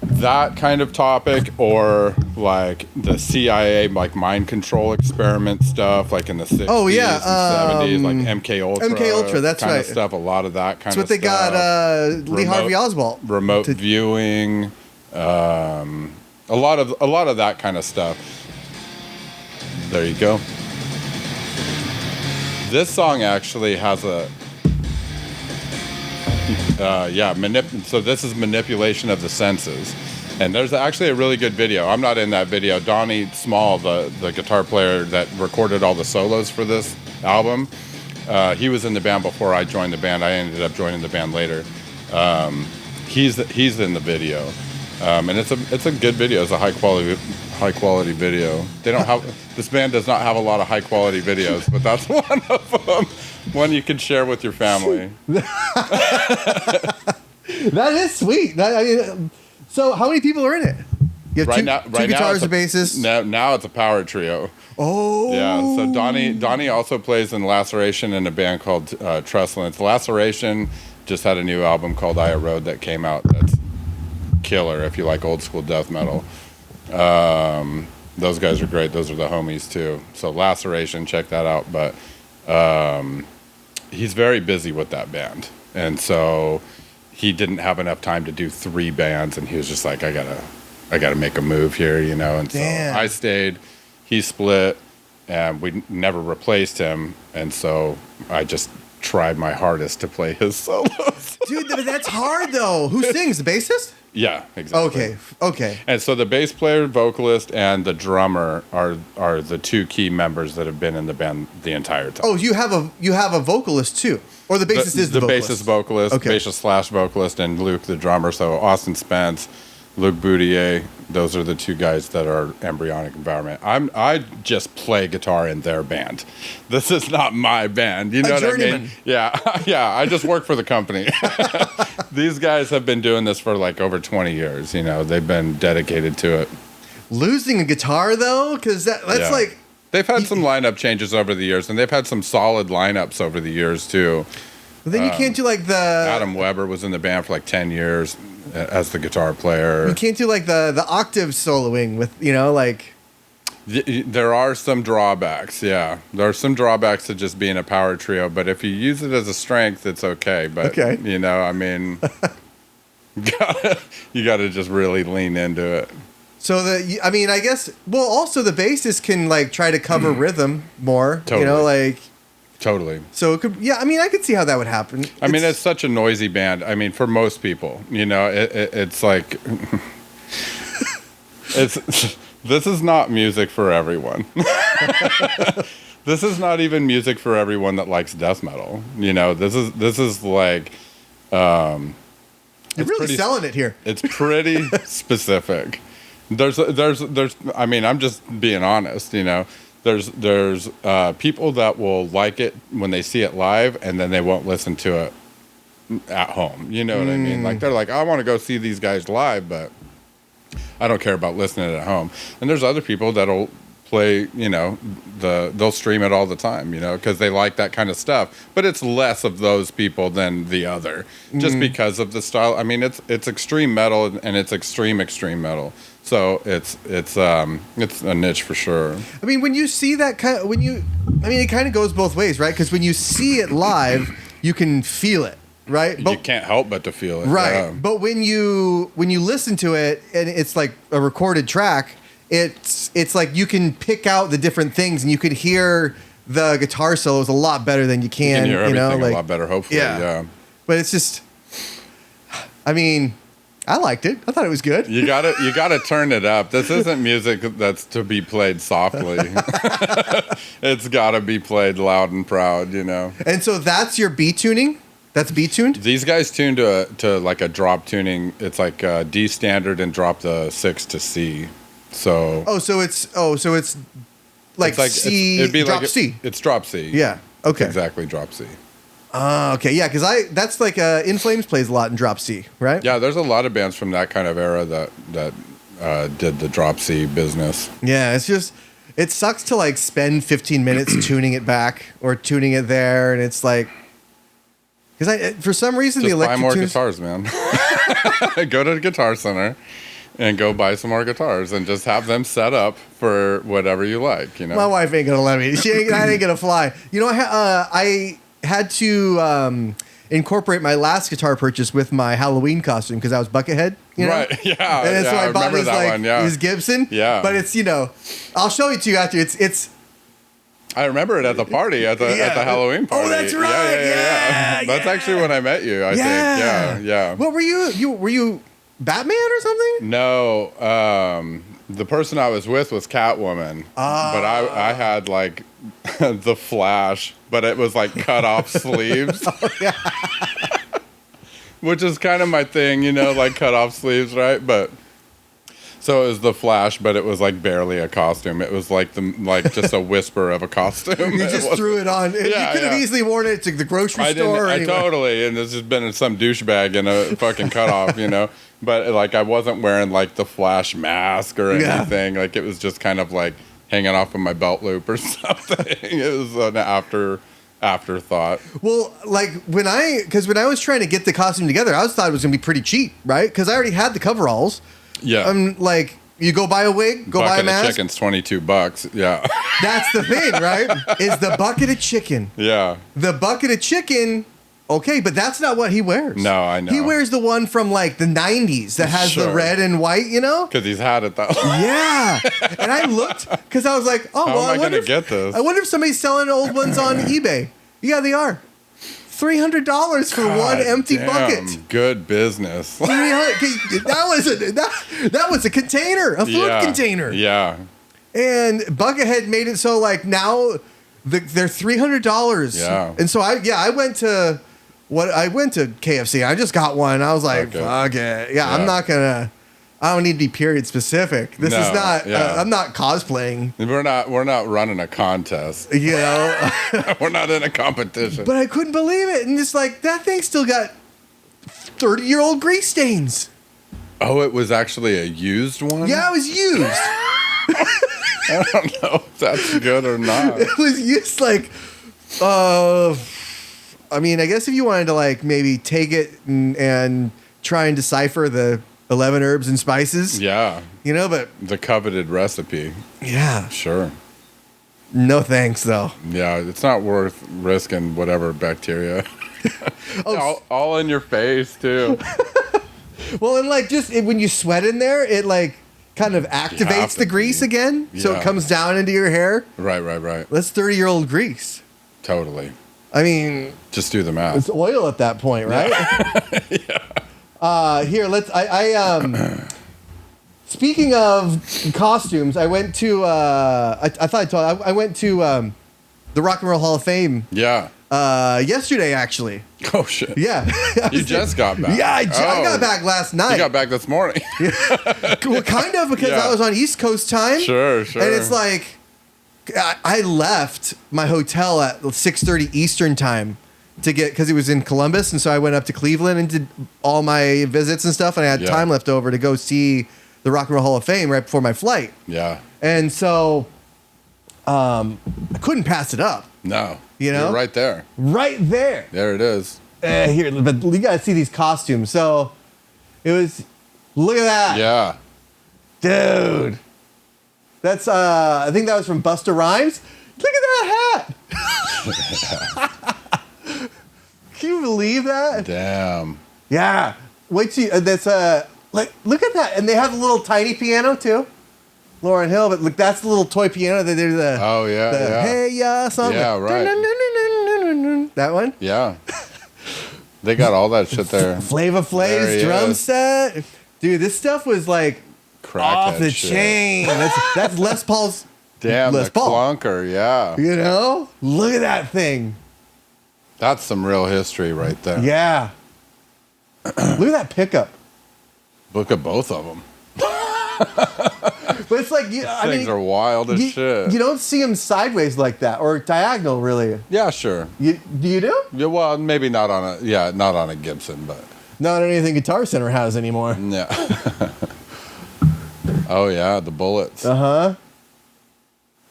that kind of topic, or like the CIA mind control experiment stuff, like in the 60s and 70s, like MK Ultra. That's kind right. of stuff. A lot of that kind of stuff. That's what they got Lee Harvey Oswald. Remote viewing, a lot of that kind of stuff. There you go. This song actually has a so this is manipulation of the senses, and there's actually a really good video. I'm not in that video. Donnie Small, the guitar player that recorded all the solos for this album, he was in the band before I joined the band. I ended up joining the band later. He's in the video, and it's a good video. It's a high quality video. They don't have This band does not have a lot of high quality videos, but that's one of them. One you can share with your family. That is sweet. So how many people are in it? You have two guitars, a bassist. Now it's a power trio. Oh. Yeah. So Donnie also plays in Laceration in a band called Trestlance. Laceration just had a new album called Aya Road that came out. That's killer if you like old school death metal. Those guys are great. Those are the homies too. So Laceration, check that out. But he's very busy with that band, and so he didn't have enough time to do 3 bands, and he was just like, I gotta make a move here, you know. And Damn. So I stayed. He split, and we never replaced him, and so I just tried my hardest to play his solos. Dude, that's hard though. Who sings? The bassist? Yeah, exactly. Okay. And so the bass player, vocalist, and the drummer are the 2 key members that have been in the band the entire time. Oh, you have a vocalist too, or the bassist is the vocalist? Bassist, vocalist, okay. bassist / vocalist, and Luke the drummer. So Austin Spence, Luke Boudier, those are the 2 guys that are Embryonic Devourment. I just play guitar in their band. This is not my band. You know what I mean? Yeah, yeah. I just work for the company. These guys have been doing this for like over 20 years. You know, they've been dedicated to it. Losing a guitar though, because that's like they've had some lineup changes over the years, and they've had some solid lineups over the years too. But then you can't do like the Adam Weber was in the band for like 10 years as the guitar player. You can't do like the octave soloing with, you know, like. There are some drawbacks, yeah. There are some drawbacks to just being a power trio, but if you use it as a strength, it's okay. But, you know, I mean, you gotta just really lean into it. So I guess, well, also the bassist can like try to cover rhythm more, Totally. You know, like. Totally. So it could, yeah, I mean, I could see how that would happen. I mean, it's such a noisy band. I mean, for most people, you know, it's like, this is not music for everyone. This is not even music for everyone that likes death metal. You know, this is like, you're really selling it here. It's pretty specific. There's, I mean, I'm just being honest, you know. There's people that will like it when they see it live, and then they won't listen to it at home. You know what I mean? Like, they're like, I want to go see these guys live, but I don't care about listening at home. And there's other people that'll play, you know, they'll stream it all the time, you know, because they like that kind of stuff. But it's less of those people than the other, just because of the style. I mean, it's extreme metal, and it's extreme metal. So it's a niche for sure. I mean, when you see that it kind of goes both ways, right? Because when you see it live, you can feel it, right? But you can't help but to feel it, right? Yeah. But when you listen to it and it's like a recorded track, it's like you can pick out the different things, and you could hear the guitar solos a lot better than you can hear everything know, like, a lot better, hopefully. Yeah. But it's just, I mean, I liked it. I thought it was good. You gotta turn it up. This isn't music that's to be played softly. It's gotta be played loud and proud, you know. And so that's your B tuning? That's B tuned? These guys tune to like a drop tuning. It's like D standard and drop the 6 to C. So so it's like C, it'd be drop like C. It's drop C. Yeah. Okay. Exactly, drop C. Okay, yeah, because that's like In Flames plays a lot in drop C, right? Yeah, there's a lot of bands from that kind of era that did the drop C business. Yeah, it's just, it sucks to like spend 15 minutes tuning it back or tuning it there, and it's like, because for some reason just the electric buy more tunes, guitars, man. Go to the Guitar Center and go buy some more guitars and just have them set up for whatever you like. You know, my wife ain't gonna let me. I ain't gonna fly. You know, I had to incorporate my last guitar purchase with my Halloween costume because I was Buckethead, you know? Right, yeah. And then so I bought this Gibson. Yeah. But it's, you know, I'll show it to you after. It's. I remember it at the party, at the Halloween party. Oh, that's right. Yeah. That's actually when I met you, I think. Yeah. What were you? Were you Batman or something? No. The person I was with was Catwoman. But I had like the Flash, but it was like cut off sleeves. Which is kind of my thing, you know, like cut off sleeves, right? But So it was the Flash, but it was like barely a costume. It was like just a whisper of a costume. You just threw it on. You could have easily worn it to the grocery store. I totally, and it's just been some douchebag in a fucking cutoff, But like I wasn't wearing like the Flash mask or anything. Like it was just kind of like hanging off of my belt loop or something. It was an afterthought. Well, like when I was trying to get the costume together, I thought it was gonna be pretty cheap, right? Because I already had the coveralls. Yeah. Like you go buy a wig, go buy a mask. Bucket of chicken's $22. Yeah. That's the thing, right? Is the bucket of chicken. Yeah. The bucket of chicken. Okay, but that's not what he wears. No, I know. He wears the one from like the 90s that has the red and white, Because he's had it though. Yeah. And I looked because I was like, oh, how well, am I going to get this? I wonder if somebody's selling old ones on eBay. Yeah, they are. $300 for one empty bucket. Good business. That was a container, a food container. Yeah. And Buckethead made it so like now they're $300. Yeah. And so I went to KFC. I just got one. I was like, fuck it. Yeah, I don't need to be period specific. This is not. I'm not cosplaying. We're not running a contest. We're not in a competition. But I couldn't believe it, and just like that thing still got 30-year-old grease stains. Oh, it was actually a used one? Yeah, it was used. I don't know if that's good or not. It was used like. I mean, I guess if you wanted to like maybe take it and try and decipher the 11 herbs and spices. Yeah. But the coveted recipe. Yeah. Sure. No thanks, though. Yeah, it's not worth risking whatever bacteria. all in your face, too. Well, and like just when you sweat in there, it like kind of activates the grease again. Yeah. So it comes down into your hair. Right. That's 30-year-old grease. Totally. I mean, just do the math. It's oil at that point, right? Yeah. Here, speaking of costumes, I went to I went to the Rock and Roll Hall of Fame. Yeah. Yesterday, actually. Oh shit. Yeah. You just got back. Yeah, I got back last night. You got back this morning. Well, kind of, because I was on East Coast time. Sure. And it's like I left my hotel at 6:30 Eastern time to get, because it was in Columbus, and so I went up to Cleveland and did all my visits and stuff, and I had time left over to go see the Rock and Roll Hall of Fame right before my flight. Yeah. And so I couldn't pass it up. No. You're right there. Right there. There it is. Here, but you gotta see these costumes. So it was, look at that. Yeah. Dude. That's I think that was from Busta Rhymes. Look at that hat. Can you believe that? Damn. Yeah. Wait till that's like, look at that. And they have a little tiny piano too. Lauryn Hill, but look, that's the little toy piano that they're the hey something. Yeah, right. That one? Yeah. They got all that shit there. Flava Flav's drum set. Dude, this stuff was like off the chain. That's Les Paul's. Damn, Les Paul. clunker, yeah. Look at that thing. That's some real history right there. Yeah. Look at that pickup. Look at both of them. But it's like, things are wild as shit. You don't see them sideways like that, or diagonal, really. Yeah, sure. Do you do? Yeah, well, maybe not on a Gibson, but not anything Guitar Center has anymore. Yeah. Oh yeah, the bullets.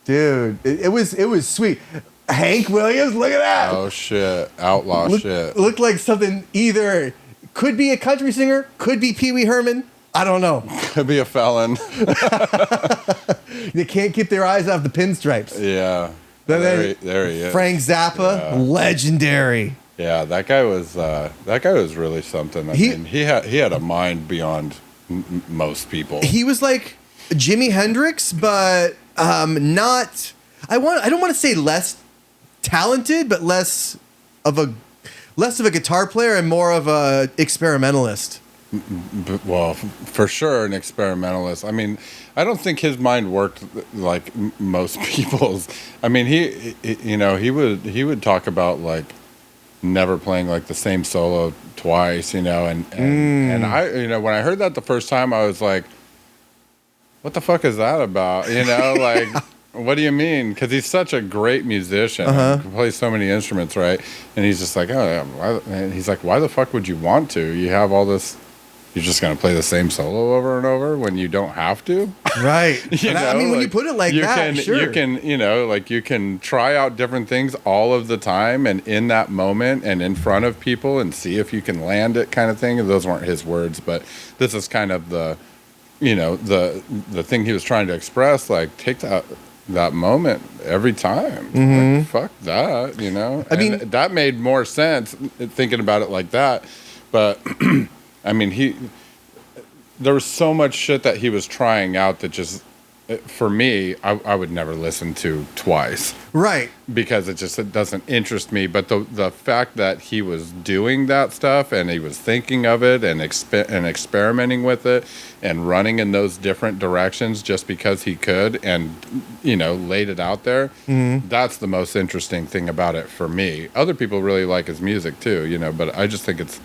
Dude, it was sweet. Hank Williams, look at that. Oh shit, outlaw shit. Looked like something either could be a country singer, could be Pee Wee Herman. I don't know. Could be a felon. They can't keep their eyes off the pinstripes. Yeah. There he is. Frank Zappa, legendary. Yeah, that guy was really something. I mean, he had a mind beyond most people. He was like Jimi Hendrix, but not. I don't want to say less talented, but less of a guitar player and more of a experimentalist. Well, for sure, an experimentalist. I mean, I don't think his mind worked like most people's. I mean, he would talk about like never playing like the same solo twice, and I, when I heard that the first time, I was like, what the fuck is that about? You know, like, what do you mean? Because he's such a great musician. He plays so many instruments, right? And he's just like, oh, yeah, and he's like, why the fuck would you want to? You have all this. You're just going to play the same solo over and over when you don't have to? Right. You know, I mean, when you put it like that, sure. You can, you know, like you can try out different things all of the time and in that moment and in front of people and see if you can land it kind of thing. And those weren't his words, but this is kind of the, you know, the thing he was trying to express, like take that moment every time. Like, fuck that, you know? I mean, that made more sense thinking about it like that. But I mean, there was so much shit that he was trying out that just, for me, I would never listen to twice. Right. Because it doesn't interest me. But the fact that he was doing that stuff and he was thinking of it and experimenting with it and running in those different directions just because he could and, you know, laid it out there, that's the most interesting thing about it for me. Other people really like his music too, you know, but I just think it's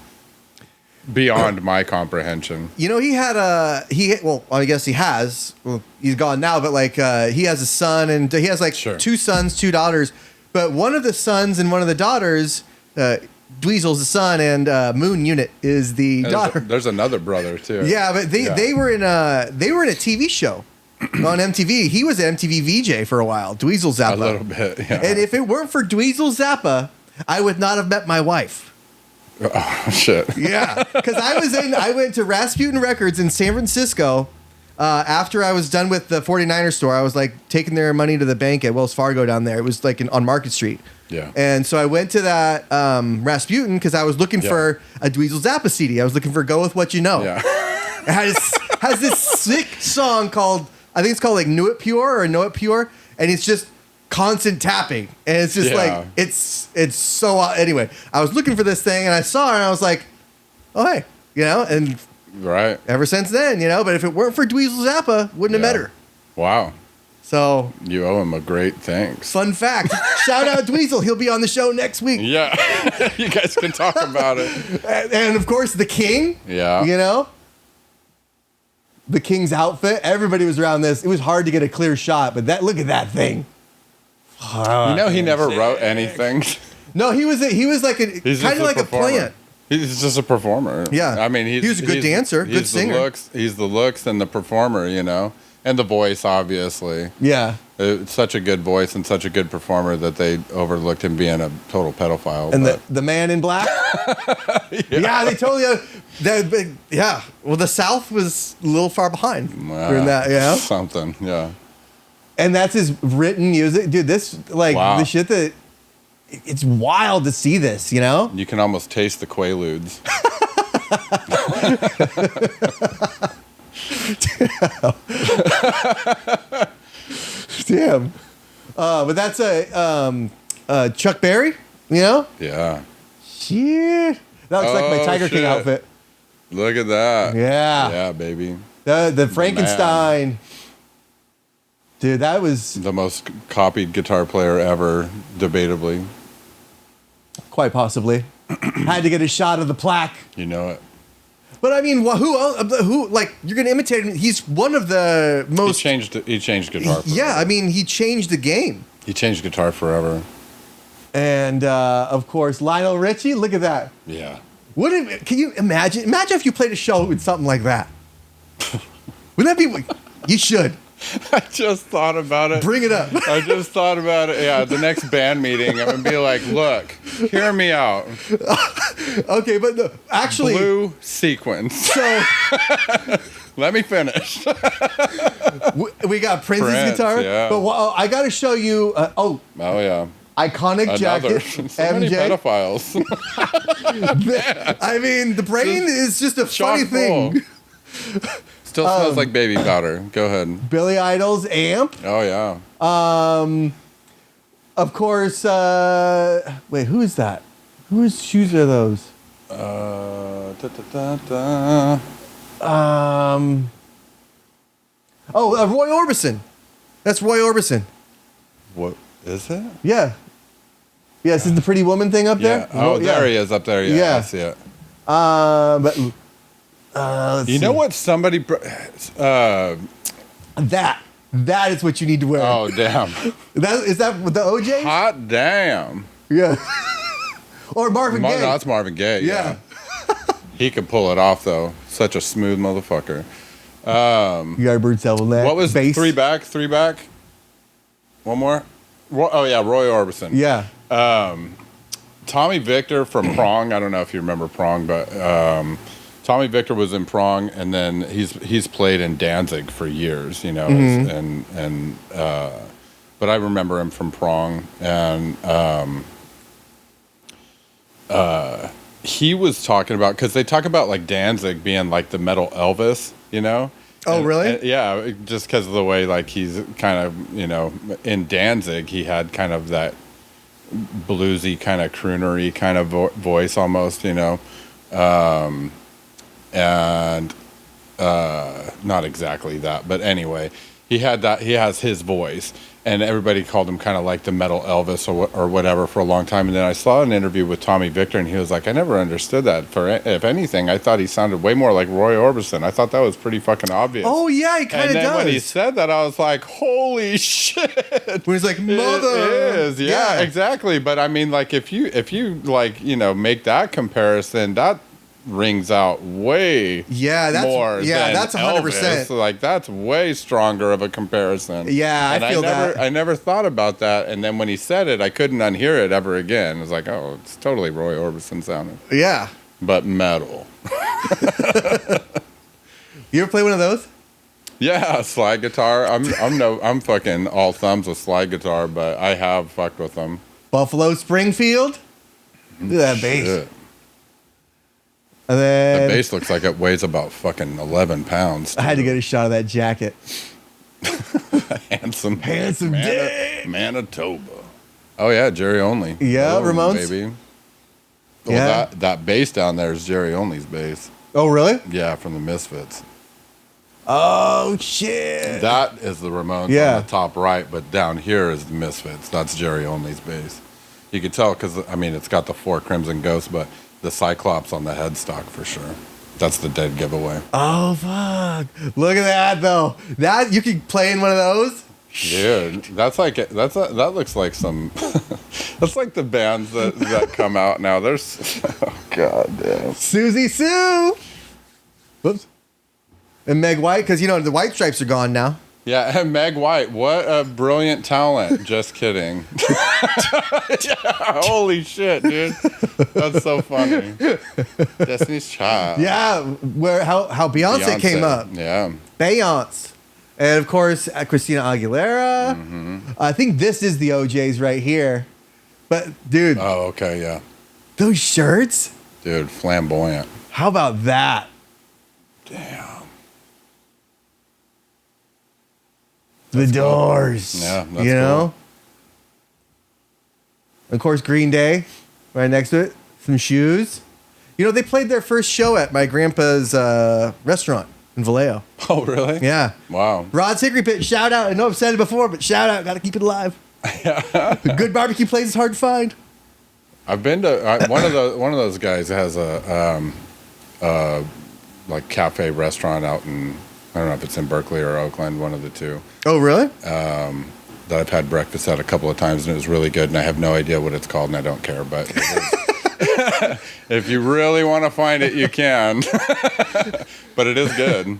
beyond my comprehension. You know, I guess he has. Well, he's gone now, but like he has a son, and he has like two sons, two daughters. But one of the sons and one of the daughters, Dweezil's the son, and Moon Unit is the daughter. There's another brother too. Yeah, but they were in a TV show on MTV. He was an MTV VJ for a while. Dweezil Zappa. A little bit, yeah. And if it weren't for Dweezil Zappa, I would not have met my wife. Oh shit! Yeah, because I went to Rasputin Records in San Francisco after I was done with the 49ers store. I was like taking their money to the bank at Wells Fargo down there. It was like on Market Street. Yeah. And so I went to that Rasputin because I was looking for a Dweezil Zappa CD. I was looking for "Go With What You Know." Yeah. It has this sick song called, I think it's called like "Knew It Pure" or "Know It Pure," and it's just constant tapping, and it's just like it's so anyway. I was looking for this thing and I saw it and I was like, oh hey, you know, and right ever since then, you know. But if it weren't for Dweezil Zappa, wouldn't have met her. Wow. So you owe him a great thanks. Fun fact: shout out Dweezil. He'll be on the show next week. Yeah, you guys can talk about it. And of course, the King. Yeah, you know, the King's outfit. Everybody was around this. It was hard to get a clear shot, but look at that thing. You know, he never wrote anything. No, he was like kind of like a plant. He's just a performer. Yeah, I mean, he was a good dancer, good singer. He's the looks and the performer, you know, and the voice, obviously. Yeah, it's such a good voice and such a good performer that they overlooked him being a total pedophile. And the man in black. Yeah, they totally. Yeah, well, the South was a little far behind during that. Yeah, something. Yeah. And that's his written music. Dude, this, like, the shit that... It's wild to see this, you know? You can almost taste the Quaaludes. Damn. But that's a Chuck Berry, you know? Yeah. Shit. That looks like my Tiger King outfit. Look at that. Yeah. Yeah, baby. The Frankenstein... Man. Dude, that was... the most copied guitar player ever, debatably. Quite possibly. Had to get a shot of the plaque. You know it. But I mean, who like, you're going to imitate him. He's one of the most... He changed guitar forever. Yeah, I mean, he changed the game. He changed guitar forever. And, of course, Lionel Richie, look at that. Yeah. Can you imagine? Imagine if you played a show with something like that. Wouldn't that be... You should. I just thought about it. Bring it up. I just thought about it. Yeah, the next band meeting, I'm going to be like, look, hear me out. Okay, but no, actually... Blue sequence. So... Let me finish. We got Prince's guitar. Yeah. But I got to show you... Oh, yeah. Iconic jacket. So many pedophiles. I mean, the brain is just a funny thing. Still smells like baby powder. Go ahead. Billy Idol's Amp. Oh, yeah. Of course, wait, who is that? Whose shoes are those? Roy Orbison. That's Roy Orbison. What is it? Yeah. Yes, is the Pretty Woman thing up there? Oh, there he is up there. Yeah, I see it. But... you know what? Somebody, That is what you need to wear. Oh, damn. Is that with the OJ? Hot damn. Yeah. Or Marvin Gaye. No, that's Marvin Gaye. Yeah. He could pull it off, though. Such a smooth motherfucker. Yardbird Seville neck. What was bass. three back? One more? Oh, yeah, Roy Orbison. Yeah. Tommy Victor from Prong. I don't know if you remember Prong, but Tommy Victor was in Prong, and then he's played in Danzig for years, you know, but I remember him from Prong, and he was talking about, because they talk about like Danzig being like the metal Elvis, you know. Oh, really? Yeah, just because of the way like he's kind of, you know, in Danzig he had kind of that bluesy kind of croonery kind of voice almost, you know, and not exactly that, but anyway, he has his voice, and everybody called him kind of like the metal Elvis or whatever for a long time. And then I saw an interview with Tommy Victor, and he was like, I never understood that. If anything, I thought he sounded way more like Roy Orbison. I thought that was pretty fucking obvious. Oh yeah, he kind of does. And then when he said that, I was like, holy shit. When he's like, mother. It is, yeah, exactly. But I mean, like, if you like, you know, make that comparison, that rings out way more than that's 100%. Elvis. Like, that's way stronger of a comparison. Yeah, I feel that. I never thought about that, and then when he said it, I couldn't unhear it ever again. It was like, oh, it's totally Roy Orbison sounding. Yeah. But metal. You ever play one of those? Yeah, slide guitar. I'm fucking all thumbs with slide guitar, but I have fucked with them. Buffalo Springfield? Look at that bass. Shit. And then The bass looks like it weighs about fucking 11 pounds. I had to get a shot of that jacket. Handsome dick. Manitoba. Oh yeah, Jerry Only. Yeah, Ramones. Baby. Yeah. Well, that bass down there is Jerry Only's bass. Oh really? Yeah, from the Misfits. Oh shit. That is the Ramones on the top right, but down here is the Misfits. That's Jerry Only's bass. You could tell because, I mean, it's got the 4 Crimson Ghosts, but the Cyclops on the headstock for sure. That's the dead giveaway. Oh fuck! Look at that though. That you could play in one of those. Dude, that looks like some. That's like the bands that come out now. There's, oh god damn. Susie Sue. Whoops. And Meg White, because you know the White Stripes are gone now. Yeah, and Meg White, what a brilliant talent. Just kidding. Yeah, holy shit, dude. That's so funny. Destiny's Child. Yeah, how Beyonce came up. Yeah. Beyonce. And of course, Christina Aguilera. Mm-hmm. I think this is the OJs right here. But dude. Oh, okay, yeah. Those shirts. Dude, flamboyant. How about that? Damn. The Doors. Yeah, that's you know? Cool. Of course, Green Day, right next to it. Some shoes. You know, they played their first show at my grandpa's restaurant in Vallejo. Oh, really? Yeah. Wow. Rod's Hickory Pit, shout out. I know I've said it before, but shout out. Got to keep it alive. A good barbecue place is hard to find. I've been to one of those guys has a like cafe restaurant out in, I don't know if it's in Berkeley or Oakland, one of the two. Oh, really? That I've had breakfast at a couple of times, and it was really good, and I have no idea what it's called, and I don't care, but it is. If you really want to find it, you can. But it is good.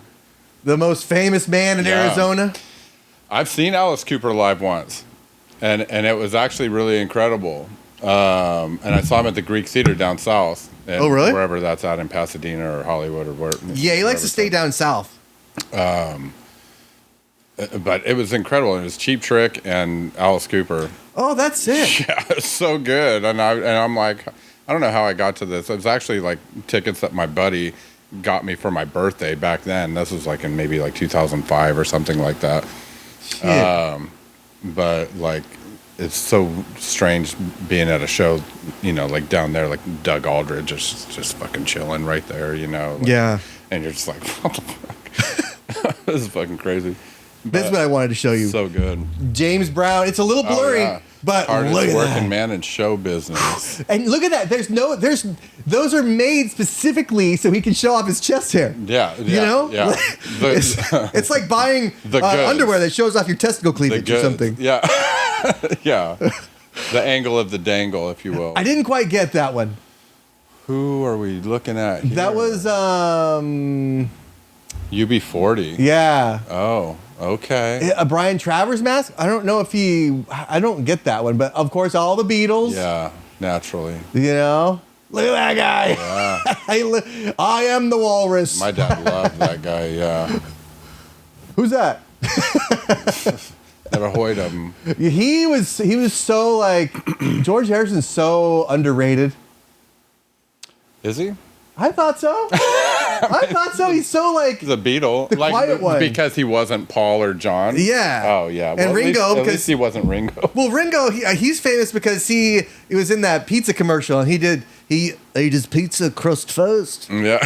The most famous man in Arizona? I've seen Alice Cooper live once, and it was actually really incredible. And I saw him at the Greek Theater down south. Oh, really? Wherever that's at in Pasadena or Hollywood or where. Yeah, he likes to stay down south. But it was incredible. It was Cheap Trick and Alice Cooper. Oh, that's it. Yeah, it's so good. And I'm like, I don't know how I got to this. It was actually like tickets that my buddy got me for my birthday back then. This was like in maybe like 2005 or something like that. Shit. But like, it's so strange being at a show, you know, like down there, like Doug Aldridge is just fucking chilling right there, you know. Like, yeah. And you're just like, what the fuck? This is fucking crazy. This is what I wanted to show you. So good. James Brown. It's a little blurry, but hardest look at working that. man in show business. And look at that. Those are made specifically so he can show off his chest hair. Yeah. You know? Yeah. It's like buying underwear that shows off your testicle cleavage or something. Yeah. Yeah. The angle of the dangle, if you will. I didn't quite get that one. Who are we looking at here? That was UB40. yeah. Oh, okay. A Brian Travers mask? I don't know if I don't get that one, but of course all the Beatles. Yeah, naturally. You know? Look at that guy. Yeah. I am the walrus. My dad loved that guy, yeah. Who's that? Never heard of him. He was so like George Harrison's so underrated. Is he? I thought so. I thought so. He's so like He's a Beatle. the quiet one. Because he wasn't Paul or John? Yeah. Oh, yeah. Well, And Ringo, at least he wasn't Ringo. Well, Ringo, he's famous because he was in that pizza commercial, and he ate his pizza crust first. Yeah.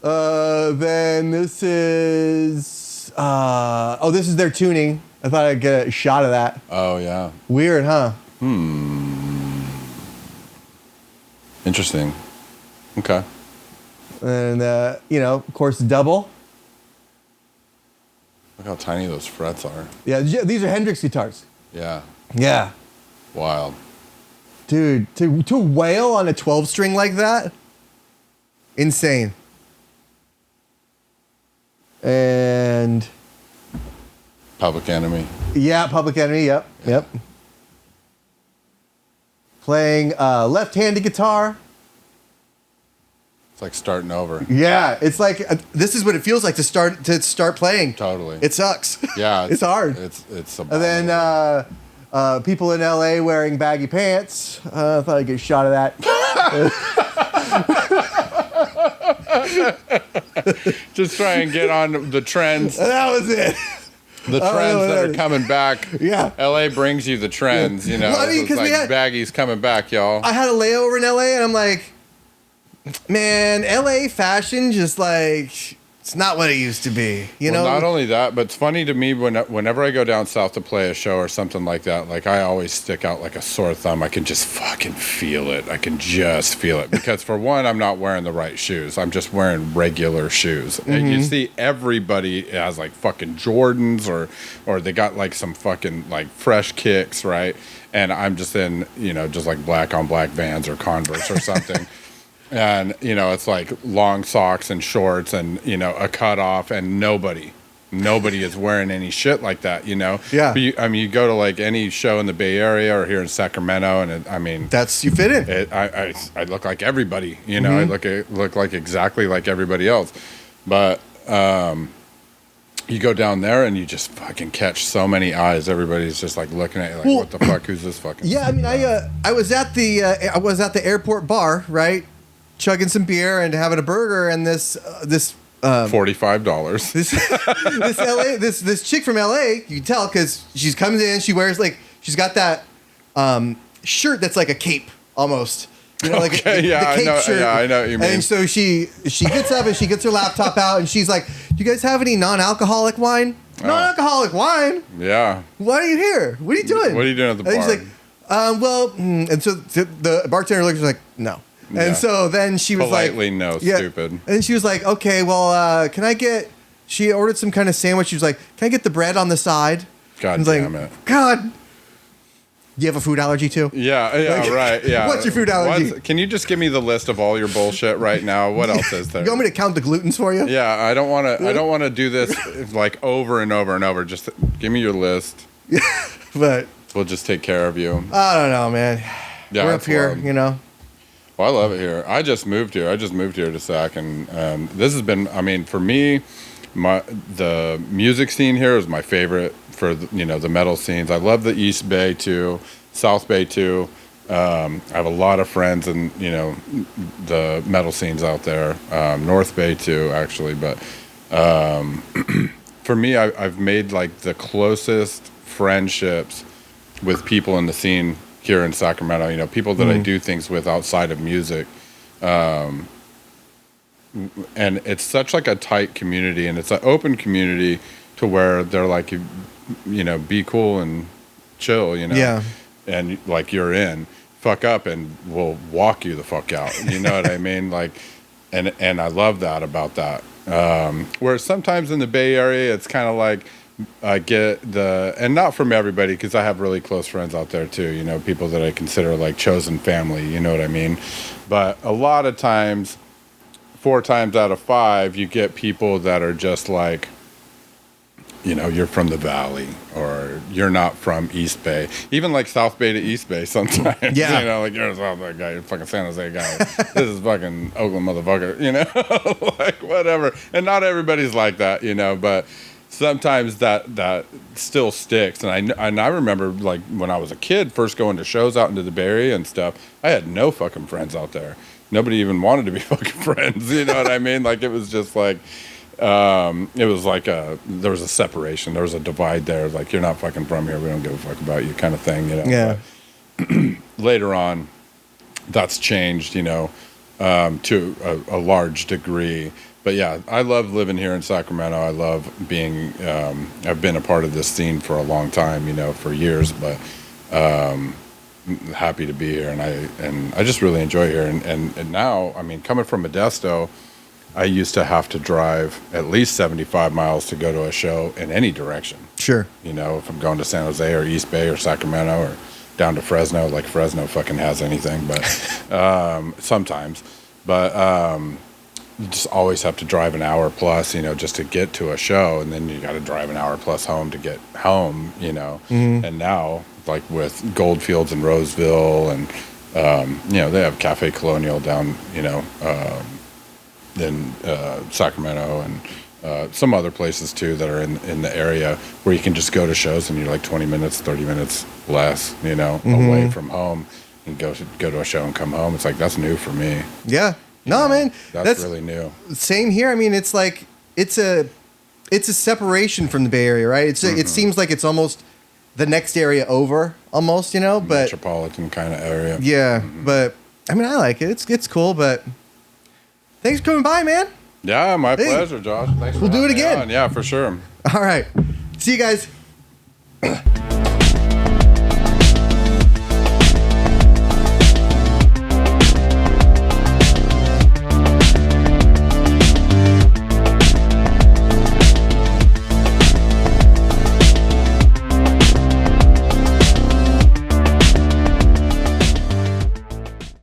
Then this is this is their tuning. I thought I'd get a shot of that. Oh, yeah. Weird, huh? Interesting. Okay. And of course, double. Look how tiny those frets are. Yeah, these are Hendrix guitars. Yeah. Yeah, Wild. dude, to wail on a 12-string like that, insane. And Public Enemy. yeah, Public Enemy. Yep. Playing left-handed guitar. It's like starting over. Yeah, it's like this is what it feels like to start playing. Totally. It sucks. Yeah. It's hard. It's a And then people in LA wearing baggy pants. I thought I'd get a shot of that. Just try and get on the trends. That was it. The trends that are coming back. Yeah. LA brings you the trends, you know. Well, I mean, it's 'cause like we had- baggy's coming back, y'all. I had a layover in LA, and I'm like, man, LA fashion just like it's not what it used to be. You know. Not only that, but it's funny to me whenever I go down south to play a show or something like that, like I always stick out like a sore thumb. I can just fucking feel it. I can just feel it. Because for one, I'm not wearing the right shoes. I'm just wearing regular shoes. And you see everybody has like fucking Jordans or they got like some fucking like fresh kicks, right? And I'm just in, just like black on black Vans or Converse or something. And, it's like long socks and shorts and, a cutoff and nobody is wearing any shit like that, Yeah. But you go to like any show in the Bay Area or here in Sacramento and That's you fit in. I look like everybody, I look like exactly like everybody else. But, you go down there and you just fucking catch so many eyes. Everybody's just like looking at you like, what the fuck? Who's this fucking? Yeah, I mean, I was at the airport bar, right, chugging some beer and having a burger, and this $45. this chick from LA, you can tell because she's coming in, she wears she's got that shirt that's like a cape almost. Like okay, the I cape know. shirt. Yeah, I know what you mean. And so she gets up and she gets her laptop out and she's like, "Do you guys have any non-alcoholic wine? Non-alcoholic wine? Yeah. Why are you here? What are you doing? What are you doing at the bar?" And she's like, and so the bartender looks like, no. Yeah. And so then she was politely like, no, yeah. stupid. And she was like, okay, well, can I get? She ordered some kind of sandwich. She was like, can I get the bread on the side? God damn it. God. Do you have a food allergy too? Yeah, right. Yeah. What's your food allergy? Can you just give me the list of all your bullshit right now? What else is there? You want me to count the glutens for you? Yeah, I don't want to do this like over and over and over. Just give me your list. But We'll just take care of you. I don't know, man. Yeah, we're up here, wild. Well, I love it here. I just moved here. To Sac, and this has been. I mean, for me, the music scene here is my favorite. For the metal scenes, I love the East Bay too, South Bay too. I have a lot of friends in the metal scenes out there, North Bay too, actually. But for me, I've made like the closest friendships with people in the scene here in Sacramento. People that I do things with outside of music. and it's such like a tight community, and it's an open community to where they're like, you know, be cool and chill, you know, Yeah. and like you're in, fuck up, and we'll walk you the fuck out. You know what I mean? Like, and I love that about that. Where sometimes in the Bay Area, it's kind of like I get and not from everybody, because I have really close friends out there too. You know, people that I consider like chosen family. You know what I mean? But a lot of times, 4 times out of 5, you get people that are just like, you know, you're from the Valley, or you're not from East Bay. Even like South Bay to East Bay sometimes. Yeah. You know, like, you're a South Bay guy, you're a fucking San Jose guy. This is fucking Oakland motherfucker, you know? Like, whatever. And not everybody's like that, you know, but sometimes that still sticks. And I remember, like, when I was a kid, first going to shows out into the Bay Area and stuff, I had no fucking friends out there. Nobody even wanted to be fucking friends, you know what I mean? Like, it was just like, it was like there was a separation, there was a divide there, like, you're not fucking from here, we don't give a fuck about you, kind of thing, you know. Yeah. But later on, that's changed, you know, to a large degree. But yeah, I love living here in Sacramento. I love being I've been a part of this scene for a long time, you know, for years, but happy to be here, and I just really enjoy here. And now, I mean, coming from Modesto, I used to have to drive at least 75 miles to go to a show in any direction. Sure. You know, if I'm going to San Jose or East Bay or Sacramento or down to Fresno, like Fresno fucking has anything, but sometimes. But you just always have to drive an hour plus, you know, just to get to a show, and then you got to drive an hour plus home to get home, you know. Mm-hmm. And now, like with Goldfields and Roseville, and you know, they have Cafe Colonial down, you know, in Sacramento, and some other places too that are in the area where you can just go to shows and you're like 20 minutes, 30 minutes less, you know, away from home, and go to a show and come home. It's like, that's new for me. Yeah. No, man. That's really new. Same here. I mean, it's like it's a separation from the Bay Area, right? It seems like it's almost the next area over, almost, you know, but Metropolitan kind of area. yeah, but I mean, I like it. It's cool, but thanks for coming by, man. Yeah, my pleasure, Josh. Thanks. We'll do it again. Yeah, for sure. All right. See you guys.